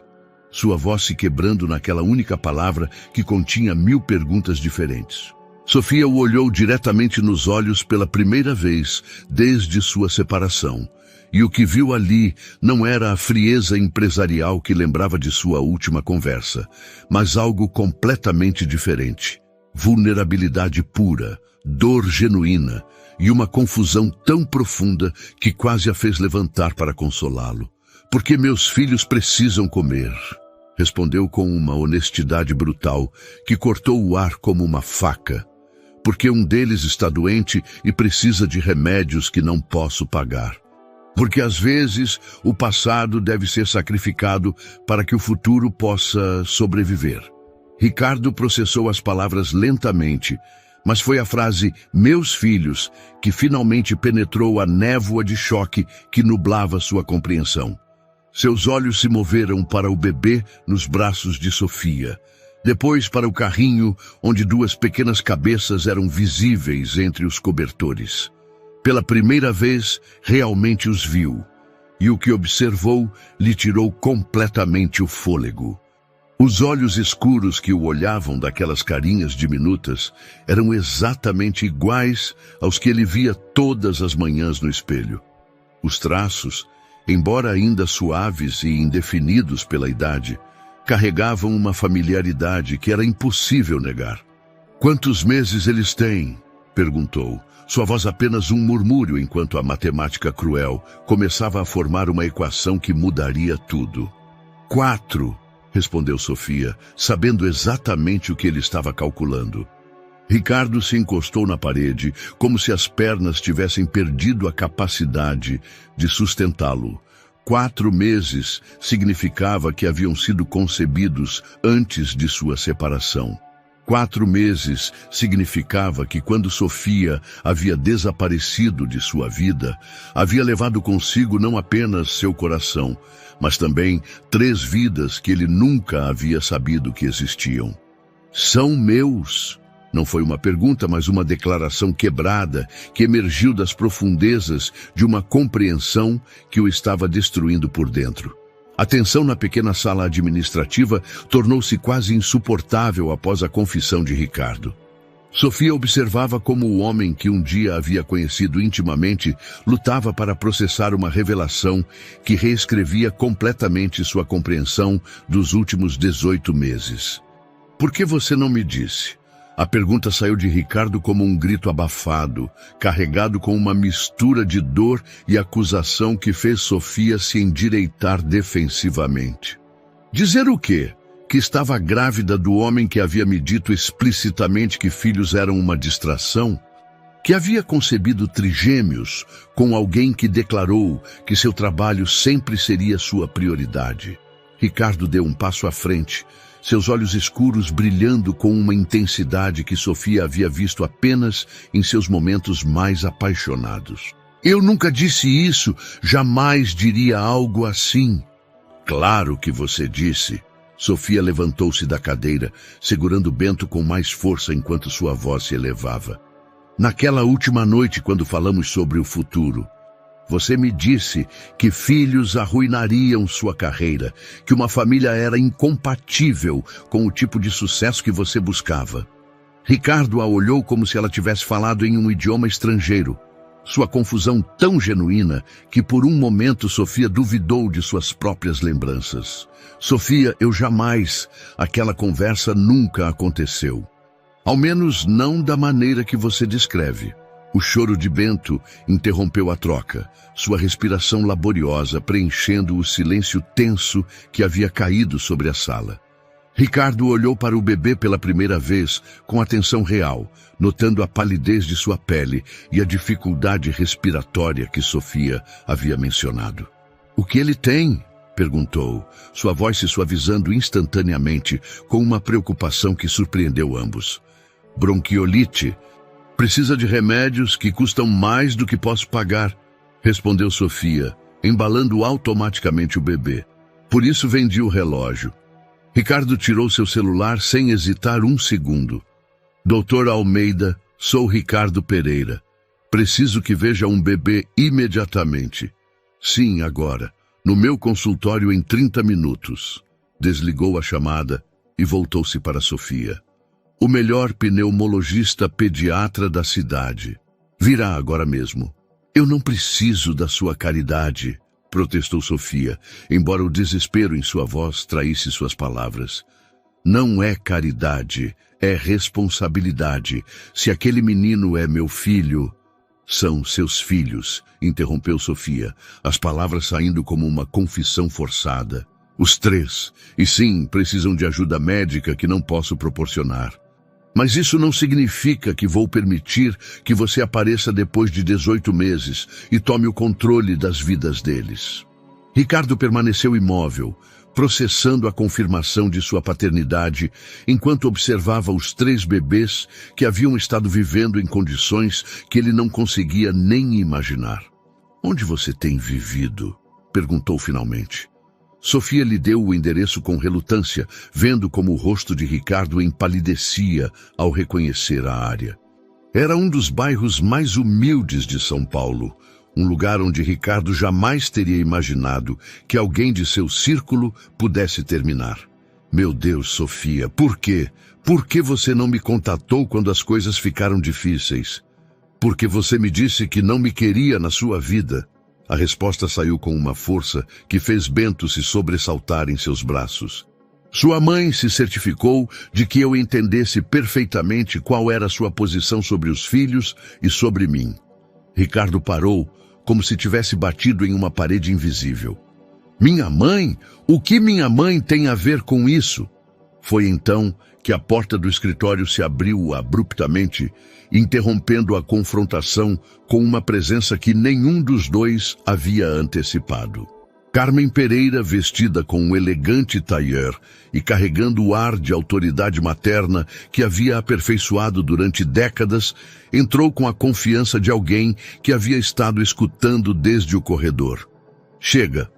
sua voz se quebrando naquela única palavra que continha 1000 perguntas diferentes. Sofia o olhou diretamente nos olhos pela primeira vez desde sua separação, e o que viu ali não era a frieza empresarial que lembrava de sua última conversa, mas algo completamente diferente. Vulnerabilidade pura, dor genuína e uma confusão tão profunda que quase a fez levantar para consolá-lo. Porque meus filhos precisam comer, respondeu com uma honestidade brutal que cortou o ar como uma faca. Porque um deles está doente e precisa de remédios que não posso pagar. Porque às vezes o passado deve ser sacrificado para que o futuro possa sobreviver. Ricardo processou as palavras lentamente, mas foi a frase "meus filhos" que finalmente penetrou a névoa de choque que nublava sua compreensão. Seus olhos se moveram para o bebê nos braços de Sofia, depois para o carrinho onde 2 pequenas cabeças eram visíveis entre os cobertores. Pela primeira vez, realmente os viu, e o que observou lhe tirou completamente o fôlego. Os olhos escuros que o olhavam daquelas carinhas diminutas eram exatamente iguais aos que ele via todas as manhãs no espelho. Os traços, embora ainda suaves e indefinidos pela idade, carregavam uma familiaridade que era impossível negar. "Quantos meses eles têm?" perguntou, sua voz apenas um murmúrio enquanto a matemática cruel começava a formar uma equação que mudaria tudo. 4, respondeu Sofia, sabendo exatamente o que ele estava calculando. Ricardo se encostou na parede, como se as pernas tivessem perdido a capacidade de sustentá-lo. 4 meses significava que haviam sido concebidos antes de sua separação. 4 meses significava que quando Sofia havia desaparecido de sua vida, havia levado consigo não apenas seu coração, mas também 3 vidas que ele nunca havia sabido que existiam. São meus. Não foi uma pergunta, mas uma declaração quebrada que emergiu das profundezas de uma compreensão que o estava destruindo por dentro. A tensão na pequena sala administrativa tornou-se quase insuportável após a confissão de Ricardo. Sofia observava como o homem que um dia havia conhecido intimamente lutava para processar uma revelação que reescrevia completamente sua compreensão dos últimos 18 meses. Por que você não me disse? A pergunta saiu de Ricardo como um grito abafado, carregado com uma mistura de dor e acusação que fez Sofia se endireitar defensivamente. Dizer o quê? Que estava grávida do homem que havia me dito explicitamente que filhos eram uma distração? Que havia concebido trigêmeos com alguém que declarou que seu trabalho sempre seria sua prioridade? Ricardo deu um passo à frente, seus olhos escuros brilhando com uma intensidade que Sofia havia visto apenas em seus momentos mais apaixonados. Eu nunca disse isso, jamais diria algo assim. Claro que você disse. Sofia levantou-se da cadeira, segurando Bento com mais força enquanto sua voz se elevava. Naquela última noite, quando falamos sobre o futuro, você me disse que filhos arruinariam sua carreira, que uma família era incompatível com o tipo de sucesso que você buscava. Ricardo a olhou como se ela tivesse falado em um idioma estrangeiro. Sua confusão tão genuína que por um momento Sofia duvidou de suas próprias lembranças. Sofia, eu jamais. Aquela conversa nunca aconteceu. Ao menos não da maneira que você descreve. O choro de Bento interrompeu a troca, sua respiração laboriosa preenchendo o silêncio tenso que havia caído sobre a sala. Ricardo olhou para o bebê pela primeira vez com atenção real, notando a palidez de sua pele e a dificuldade respiratória que Sofia havia mencionado. O que ele tem? Perguntou, sua voz se suavizando instantaneamente com uma preocupação que surpreendeu ambos. Bronquiolite. Precisa de remédios que custam mais do que posso pagar, respondeu Sofia, embalando automaticamente o bebê. Por isso vendi o relógio. Ricardo tirou seu celular sem hesitar um segundo. Doutor Almeida, sou Ricardo Pereira. Preciso que veja um bebê imediatamente. Sim, agora. No meu consultório em 30 minutos. Desligou a chamada e voltou-se para Sofia. O melhor pneumologista pediatra da cidade. Virá agora mesmo. Eu não preciso da sua caridade, protestou Sofia, embora o desespero em sua voz traísse suas palavras. Não é caridade, é responsabilidade. Se aquele menino é meu filho... São seus filhos, interrompeu Sofia, as palavras saindo como uma confissão forçada. Os 3, e sim, precisam de ajuda médica que não posso proporcionar. Mas isso não significa que vou permitir que você apareça depois de 18 meses e tome o controle das vidas deles. Ricardo permaneceu imóvel, processando a confirmação de sua paternidade, enquanto observava os 3 bebês que haviam estado vivendo em condições que ele não conseguia nem imaginar. Onde você tem vivido? Perguntou finalmente. Sofia lhe deu o endereço com relutância, vendo como o rosto de Ricardo empalidecia ao reconhecer a área. Era um dos bairros mais humildes de São Paulo, um lugar onde Ricardo jamais teria imaginado que alguém de seu círculo pudesse terminar. Meu Deus, Sofia, por quê? Por que você não me contatou quando as coisas ficaram difíceis? Porque você me disse que não me queria na sua vida. A resposta saiu com uma força que fez Bento se sobressaltar em seus braços. Sua mãe se certificou de que eu entendesse perfeitamente qual era sua posição sobre os filhos e sobre mim. Ricardo parou, como se tivesse batido em uma parede invisível. Minha mãe? O que minha mãe tem a ver com isso? Foi então que a porta do escritório se abriu abruptamente, interrompendo a confrontação com uma presença que nenhum dos dois havia antecipado. Carmen Pereira, vestida com um elegante tailleur e carregando o ar de autoridade materna que havia aperfeiçoado durante décadas, entrou com a confiança de alguém que havia estado escutando desde o corredor. Chega,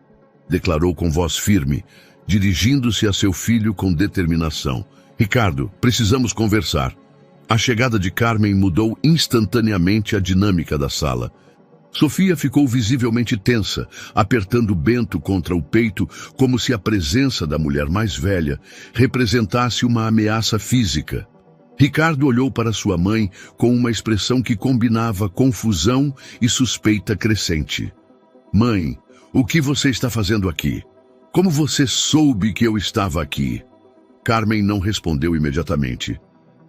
declarou com voz firme, dirigindo-se a seu filho com determinação. Ricardo, precisamos conversar. A chegada de Carmen mudou instantaneamente a dinâmica da sala. Sofia ficou visivelmente tensa, apertando Bento contra o peito, como se a presença da mulher mais velha representasse uma ameaça física. Ricardo olhou para sua mãe com uma expressão que combinava confusão e suspeita crescente. Mãe, o que você está fazendo aqui? Como você soube que eu estava aqui? Carmen não respondeu imediatamente.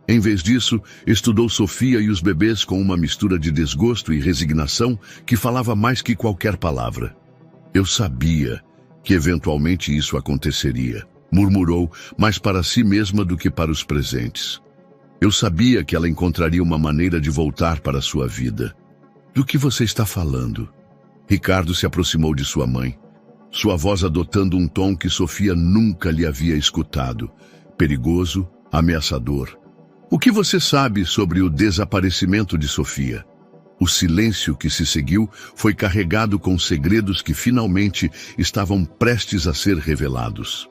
Em vez disso, estudou Sofia e os bebês com uma mistura de desgosto e resignação que falava mais que qualquer palavra. Eu sabia que eventualmente isso aconteceria, murmurou, mais para si mesma do que para os presentes. Eu sabia que ela encontraria uma maneira de voltar para a sua vida. Do que você está falando? Ricardo se aproximou de sua mãe, sua voz adotando um tom que Sofia nunca lhe havia escutado, perigoso, ameaçador. O que você sabe sobre o desaparecimento de Sofia? O silêncio que se seguiu foi carregado com segredos que finalmente estavam prestes a ser revelados.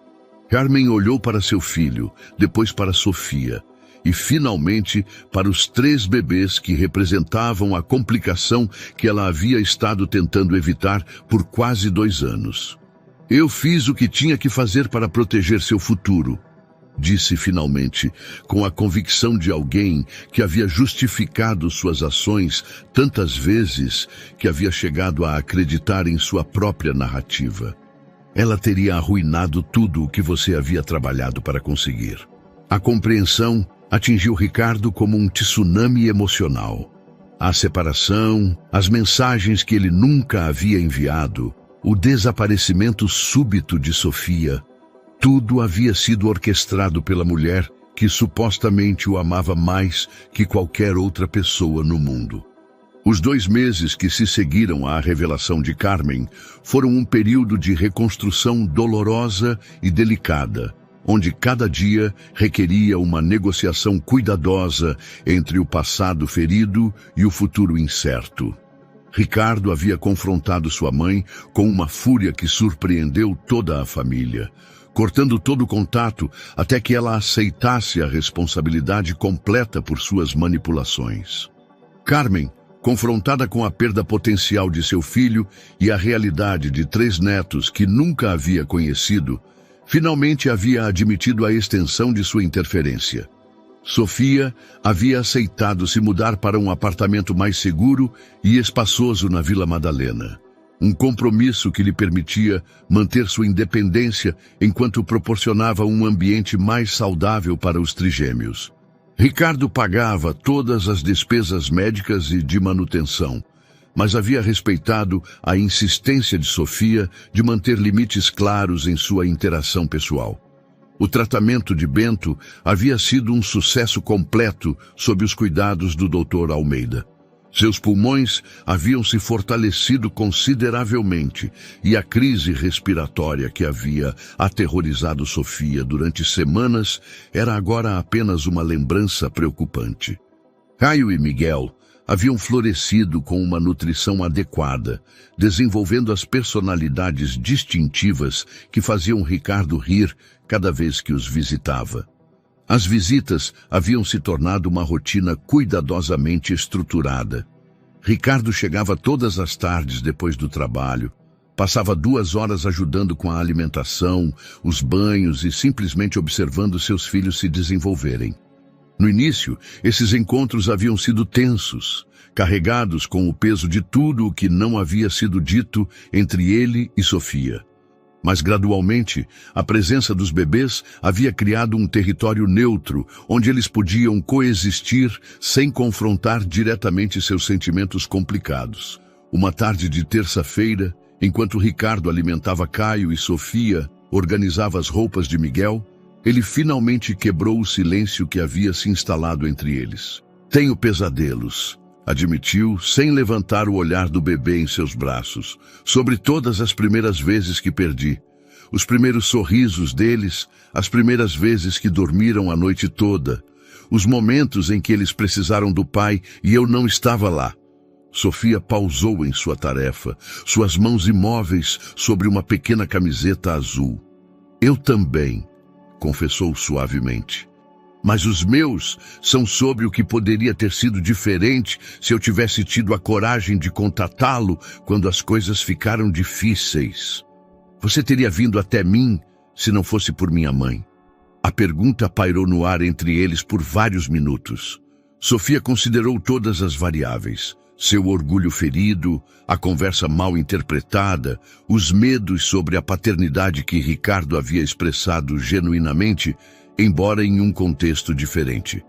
Carmen olhou para seu filho, depois para Sofia, e finalmente para os 3 bebês que representavam a complicação que ela havia estado tentando evitar por quase 2 anos. Eu fiz o que tinha que fazer para proteger seu futuro, disse finalmente, com a convicção de alguém que havia justificado suas ações tantas vezes que havia chegado a acreditar em sua própria narrativa. Ela teria arruinado tudo o que você havia trabalhado para conseguir. A compreensão atingiu Ricardo como um tsunami emocional. A separação, as mensagens que ele nunca havia enviado, o desaparecimento súbito de Sofia, tudo havia sido orquestrado pela mulher que supostamente o amava mais que qualquer outra pessoa no mundo. Os 2 meses que se seguiram à revelação de Carmen foram um período de reconstrução dolorosa e delicada, onde cada dia requeria uma negociação cuidadosa entre o passado ferido e o futuro incerto. Ricardo havia confrontado sua mãe com uma fúria que surpreendeu toda a família, cortando todo o contato até que ela aceitasse a responsabilidade completa por suas manipulações. Carmen, confrontada com a perda potencial de seu filho e a realidade de 3 netos que nunca havia conhecido, finalmente havia admitido a extensão de sua interferência. Sofia havia aceitado se mudar para um apartamento mais seguro e espaçoso na Vila Madalena. Um compromisso que lhe permitia manter sua independência enquanto proporcionava um ambiente mais saudável para os trigêmeos. Ricardo pagava todas as despesas médicas e de manutenção, mas havia respeitado a insistência de Sofia de manter limites claros em sua interação pessoal. O tratamento de Bento havia sido um sucesso completo sob os cuidados do Dr. Almeida. Seus pulmões haviam se fortalecido consideravelmente e a crise respiratória que havia aterrorizado Sofia durante semanas era agora apenas uma lembrança preocupante. Caio e Miguel haviam florescido com uma nutrição adequada, desenvolvendo as personalidades distintivas que faziam Ricardo rir cada vez que os visitava. As visitas haviam se tornado uma rotina cuidadosamente estruturada. Ricardo chegava todas as tardes depois do trabalho, passava 2 horas ajudando com a alimentação, os banhos e simplesmente observando seus filhos se desenvolverem. No início, esses encontros haviam sido tensos, carregados com o peso de tudo o que não havia sido dito entre ele e Sofia. Mas gradualmente, a presença dos bebês havia criado um território neutro, onde eles podiam coexistir sem confrontar diretamente seus sentimentos complicados. Uma tarde de terça-feira, enquanto Ricardo alimentava Caio e Sofia, organizava as roupas de Miguel, ele finalmente quebrou o silêncio que havia se instalado entre eles. "Tenho pesadelos", admitiu, sem levantar o olhar do bebê em seus braços, sobre todas as primeiras vezes que perdi. Os primeiros sorrisos deles, as primeiras vezes que dormiram a noite toda, os momentos em que eles precisaram do pai e eu não estava lá. Sofia pausou em sua tarefa, suas mãos imóveis sobre uma pequena camiseta azul. "Eu também", confessou suavemente. Mas os meus são sobre o que poderia ter sido diferente se eu tivesse tido a coragem de contatá-lo quando as coisas ficaram difíceis. Você teria vindo até mim se não fosse por minha mãe? A pergunta pairou no ar entre eles por vários minutos. Sofia considerou todas as variáveis. Seu orgulho ferido, a conversa mal interpretada, os medos sobre a paternidade que Ricardo havia expressado genuinamente, embora em um contexto diferente.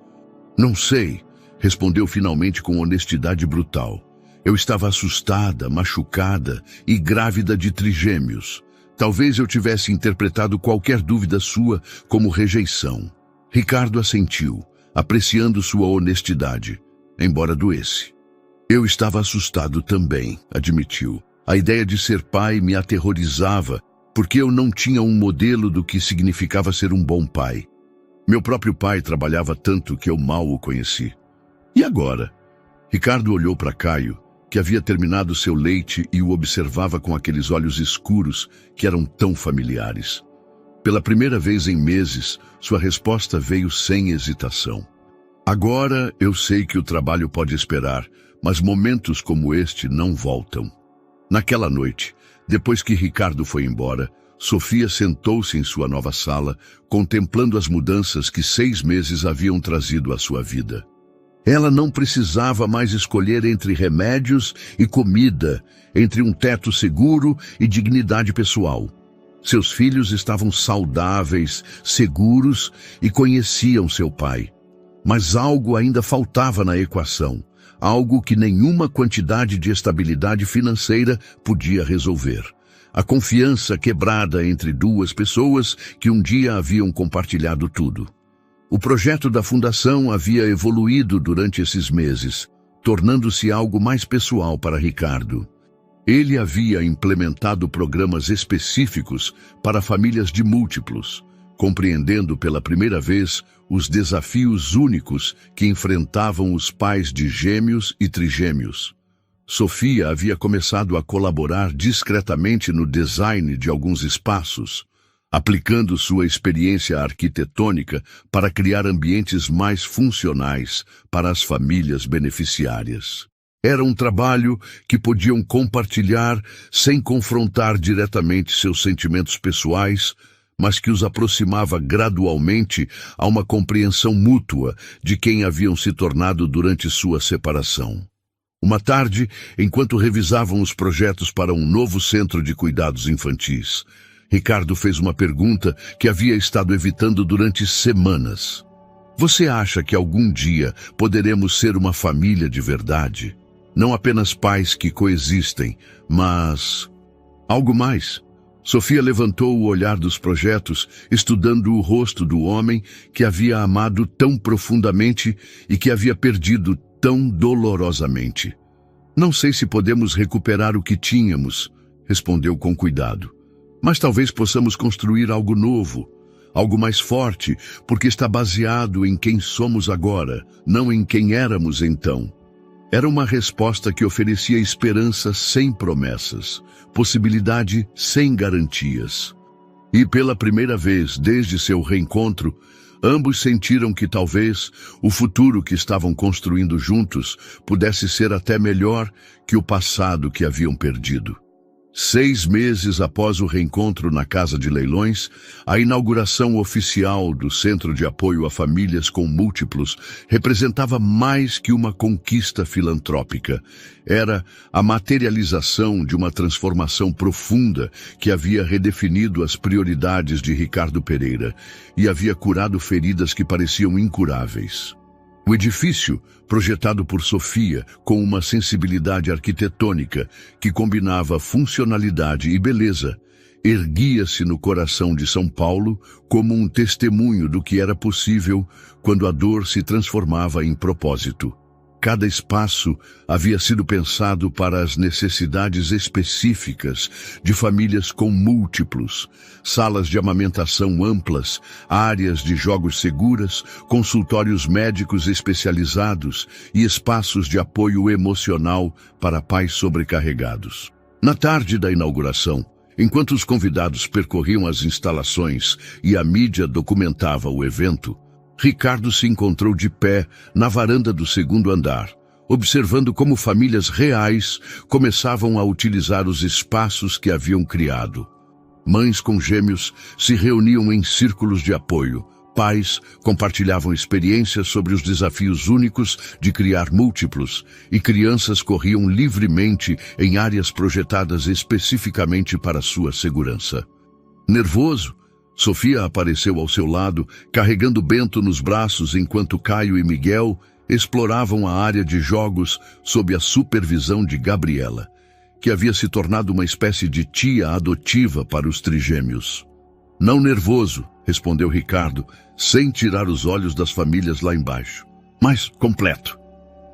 Não sei, respondeu finalmente com honestidade brutal. Eu estava assustada, machucada e grávida de trigêmeos. Talvez eu tivesse interpretado qualquer dúvida sua como rejeição. Ricardo assentiu, apreciando sua honestidade, embora doesse. Eu estava assustado também, admitiu. A ideia de ser pai me aterrorizava, porque eu não tinha um modelo do que significava ser um bom pai. Meu próprio pai trabalhava tanto que eu mal o conheci. E agora? Ricardo olhou para Caio, que havia terminado seu leite e o observava com aqueles olhos escuros que eram tão familiares. Pela primeira vez em meses, sua resposta veio sem hesitação. Agora eu sei que o trabalho pode esperar, mas momentos como este não voltam. Naquela noite, depois que Ricardo foi embora, Sofia sentou-se em sua nova sala, contemplando as mudanças que 6 meses haviam trazido à sua vida. Ela não precisava mais escolher entre remédios e comida, entre um teto seguro e dignidade pessoal. Seus filhos estavam saudáveis, seguros e conheciam seu pai. Mas algo ainda faltava na equação. Algo que nenhuma quantidade de estabilidade financeira podia resolver. A confiança quebrada entre duas pessoas que um dia haviam compartilhado tudo. O projeto da fundação havia evoluído durante esses meses, tornando-se algo mais pessoal para Ricardo. Ele havia implementado programas específicos para famílias de múltiplos, compreendendo pela primeira vez os desafios únicos que enfrentavam os pais de gêmeos e trigêmeos. Sofia havia começado a colaborar discretamente no design de alguns espaços, aplicando sua experiência arquitetônica para criar ambientes mais funcionais para as famílias beneficiárias. Era um trabalho que podiam compartilhar sem confrontar diretamente seus sentimentos pessoais, mas que os aproximava gradualmente a uma compreensão mútua de quem haviam se tornado durante sua separação. Uma tarde, enquanto revisavam os projetos para um novo centro de cuidados infantis, Ricardo fez uma pergunta que havia estado evitando durante semanas. Você acha que algum dia poderemos ser uma família de verdade? Não apenas pais que coexistem, mas algo mais? Sofia levantou o olhar dos projetos, estudando o rosto do homem que havia amado tão profundamente e que havia perdido tão dolorosamente. Não sei se podemos recuperar o que tínhamos, respondeu com cuidado. Mas talvez possamos construir algo novo, algo mais forte, porque está baseado em quem somos agora, não em quem éramos então. Era uma resposta que oferecia esperança sem promessas, possibilidade sem garantias. E pela primeira vez desde seu reencontro, ambos sentiram que talvez o futuro que estavam construindo juntos pudesse ser até melhor que o passado que haviam perdido. 6 meses após o reencontro na Casa de Leilões, a inauguração oficial do Centro de Apoio a Famílias com Múltiplos representava mais que uma conquista filantrópica. Era a materialização de uma transformação profunda que havia redefinido as prioridades de Ricardo Pereira e havia curado feridas que pareciam incuráveis. O edifício, projetado por Sofia com uma sensibilidade arquitetônica que combinava funcionalidade e beleza, erguia-se no coração de São Paulo como um testemunho do que era possível quando a dor se transformava em propósito. Cada espaço havia sido pensado para as necessidades específicas de famílias com múltiplos, salas de amamentação amplas, áreas de jogos seguras, consultórios médicos especializados e espaços de apoio emocional para pais sobrecarregados. Na tarde da inauguração, enquanto os convidados percorriam as instalações e a mídia documentava o evento, Ricardo se encontrou de pé na varanda do segundo andar, observando como famílias reais começavam a utilizar os espaços que haviam criado. Mães com gêmeos se reuniam em círculos de apoio. Pais compartilhavam experiências sobre os desafios únicos de criar múltiplos, e crianças corriam livremente em áreas projetadas especificamente para sua segurança. Nervoso, Sofia apareceu ao seu lado, carregando Bento nos braços enquanto Caio e Miguel exploravam a área de jogos sob a supervisão de Gabriela, que havia se tornado uma espécie de tia adotiva para os trigêmeos. Não nervoso, respondeu Ricardo, sem tirar os olhos das famílias lá embaixo, mas completo.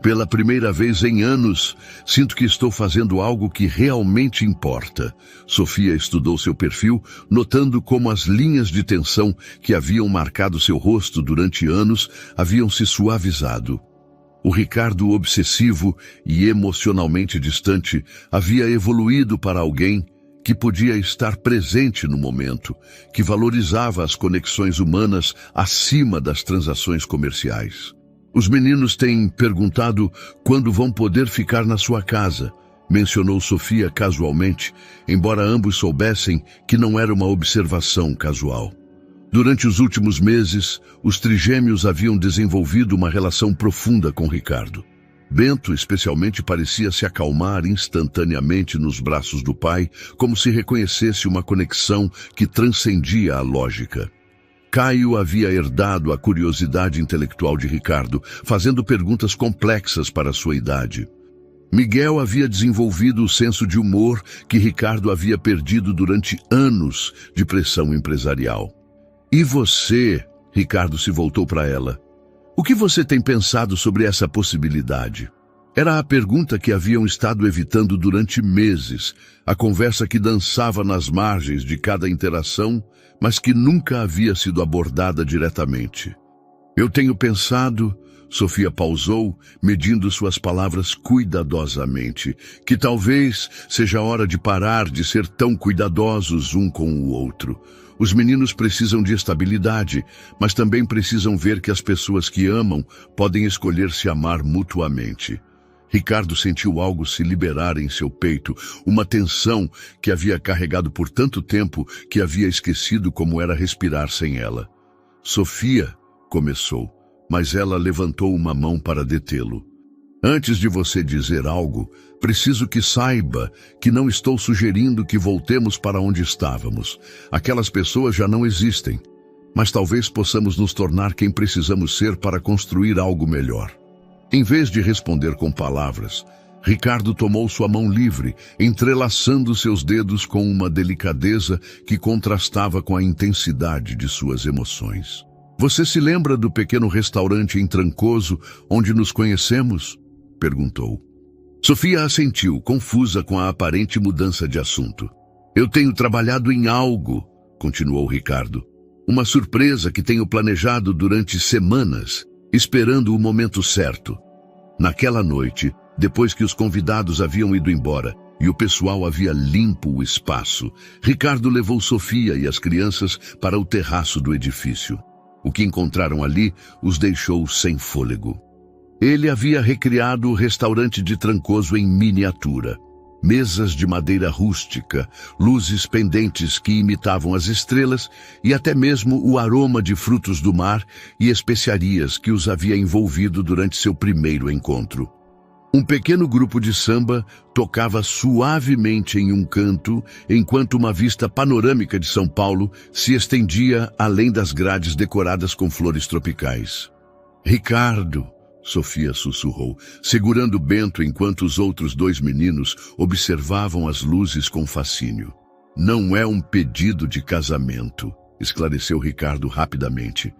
Pela primeira vez em anos, sinto que estou fazendo algo que realmente importa. Sofia estudou seu perfil, notando como as linhas de tensão que haviam marcado seu rosto durante anos haviam se suavizado. O Ricardo obsessivo e emocionalmente distante havia evoluído para alguém que podia estar presente no momento, que valorizava as conexões humanas acima das transações comerciais. Os meninos têm perguntado quando vão poder ficar na sua casa, mencionou Sofia casualmente, embora ambos soubessem que não era uma observação casual. Durante os últimos meses, os trigêmeos haviam desenvolvido uma relação profunda com Ricardo. Bento, especialmente, parecia se acalmar instantaneamente nos braços do pai, como se reconhecesse uma conexão que transcendia a lógica. Caio havia herdado a curiosidade intelectual de Ricardo, fazendo perguntas complexas para sua idade. Miguel havia desenvolvido o senso de humor que Ricardo havia perdido durante anos de pressão empresarial. E você, Ricardo se voltou para ela. O que você tem pensado sobre essa possibilidade? Era a pergunta que haviam estado evitando durante meses, a conversa que dançava nas margens de cada interação, mas que nunca havia sido abordada diretamente. Eu tenho pensado, Sofia pausou, medindo suas palavras cuidadosamente, que talvez seja hora de parar de ser tão cuidadosos um com o outro. Os meninos precisam de estabilidade, mas também precisam ver que as pessoas que amam podem escolher se amar mutuamente. Ricardo sentiu algo se liberar em seu peito, uma tensão que havia carregado por tanto tempo que havia esquecido como era respirar sem ela. Sofia, começou, mas ela levantou uma mão para detê-lo. Antes de você dizer algo, preciso que saiba que não estou sugerindo que voltemos para onde estávamos. Aquelas pessoas já não existem, mas talvez possamos nos tornar quem precisamos ser para construir algo melhor. Em vez de responder com palavras, Ricardo tomou sua mão livre, entrelaçando seus dedos com uma delicadeza que contrastava com a intensidade de suas emoções. Você se lembra do pequeno restaurante em Trancoso, onde nos conhecemos? Perguntou. Sofia assentiu, confusa com a aparente mudança de assunto. Eu tenho trabalhado em algo, continuou Ricardo. Uma surpresa que tenho planejado durante semanas, esperando o momento certo. Naquela noite, depois que os convidados haviam ido embora e o pessoal havia limpo o espaço, Ricardo levou Sofia e as crianças para o terraço do edifício. O que encontraram ali os deixou sem fôlego. Ele havia recriado o restaurante de Trancoso em miniatura. Mesas de madeira rústica, luzes pendentes que imitavam as estrelas e até mesmo o aroma de frutos do mar e especiarias que os havia envolvido durante seu primeiro encontro. Um pequeno grupo de samba tocava suavemente em um canto, enquanto uma vista panorâmica de São Paulo se estendia além das grades decoradas com flores tropicais. Ricardo, Sofia sussurrou, segurando Bento enquanto os outros dois meninos observavam as luzes com fascínio. Não é um pedido de casamento, esclareceu Ricardo rapidamente.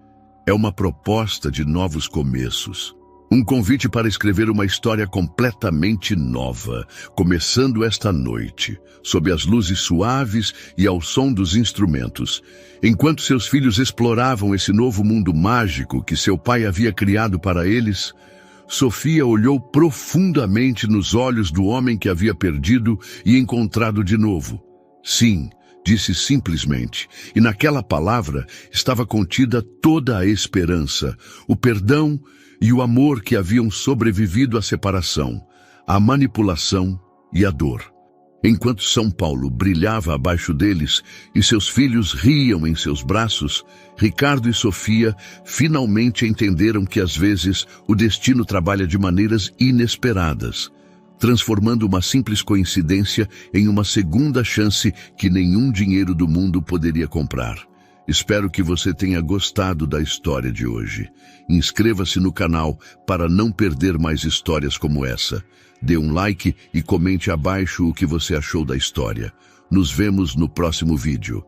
É uma proposta de novos começos. Um convite para escrever uma história completamente nova, começando esta noite, sob as luzes suaves e ao som dos instrumentos. Enquanto seus filhos exploravam esse novo mundo mágico que seu pai havia criado para eles, Sofia olhou profundamente nos olhos do homem que havia perdido e encontrado de novo. Sim, Disse simplesmente, e naquela palavra estava contida toda a esperança, o perdão e o amor que haviam sobrevivido à separação, à manipulação e à dor. Enquanto São Paulo brilhava abaixo deles e seus filhos riam em seus braços, Ricardo e Sofia finalmente entenderam que às vezes o destino trabalha de maneiras inesperadas, transformando uma simples coincidência em uma segunda chance que nenhum dinheiro do mundo poderia comprar. Espero que você tenha gostado da história de hoje. Inscreva-se no canal para não perder mais histórias como essa. Dê um like e comente abaixo o que você achou da história. Nos vemos no próximo vídeo.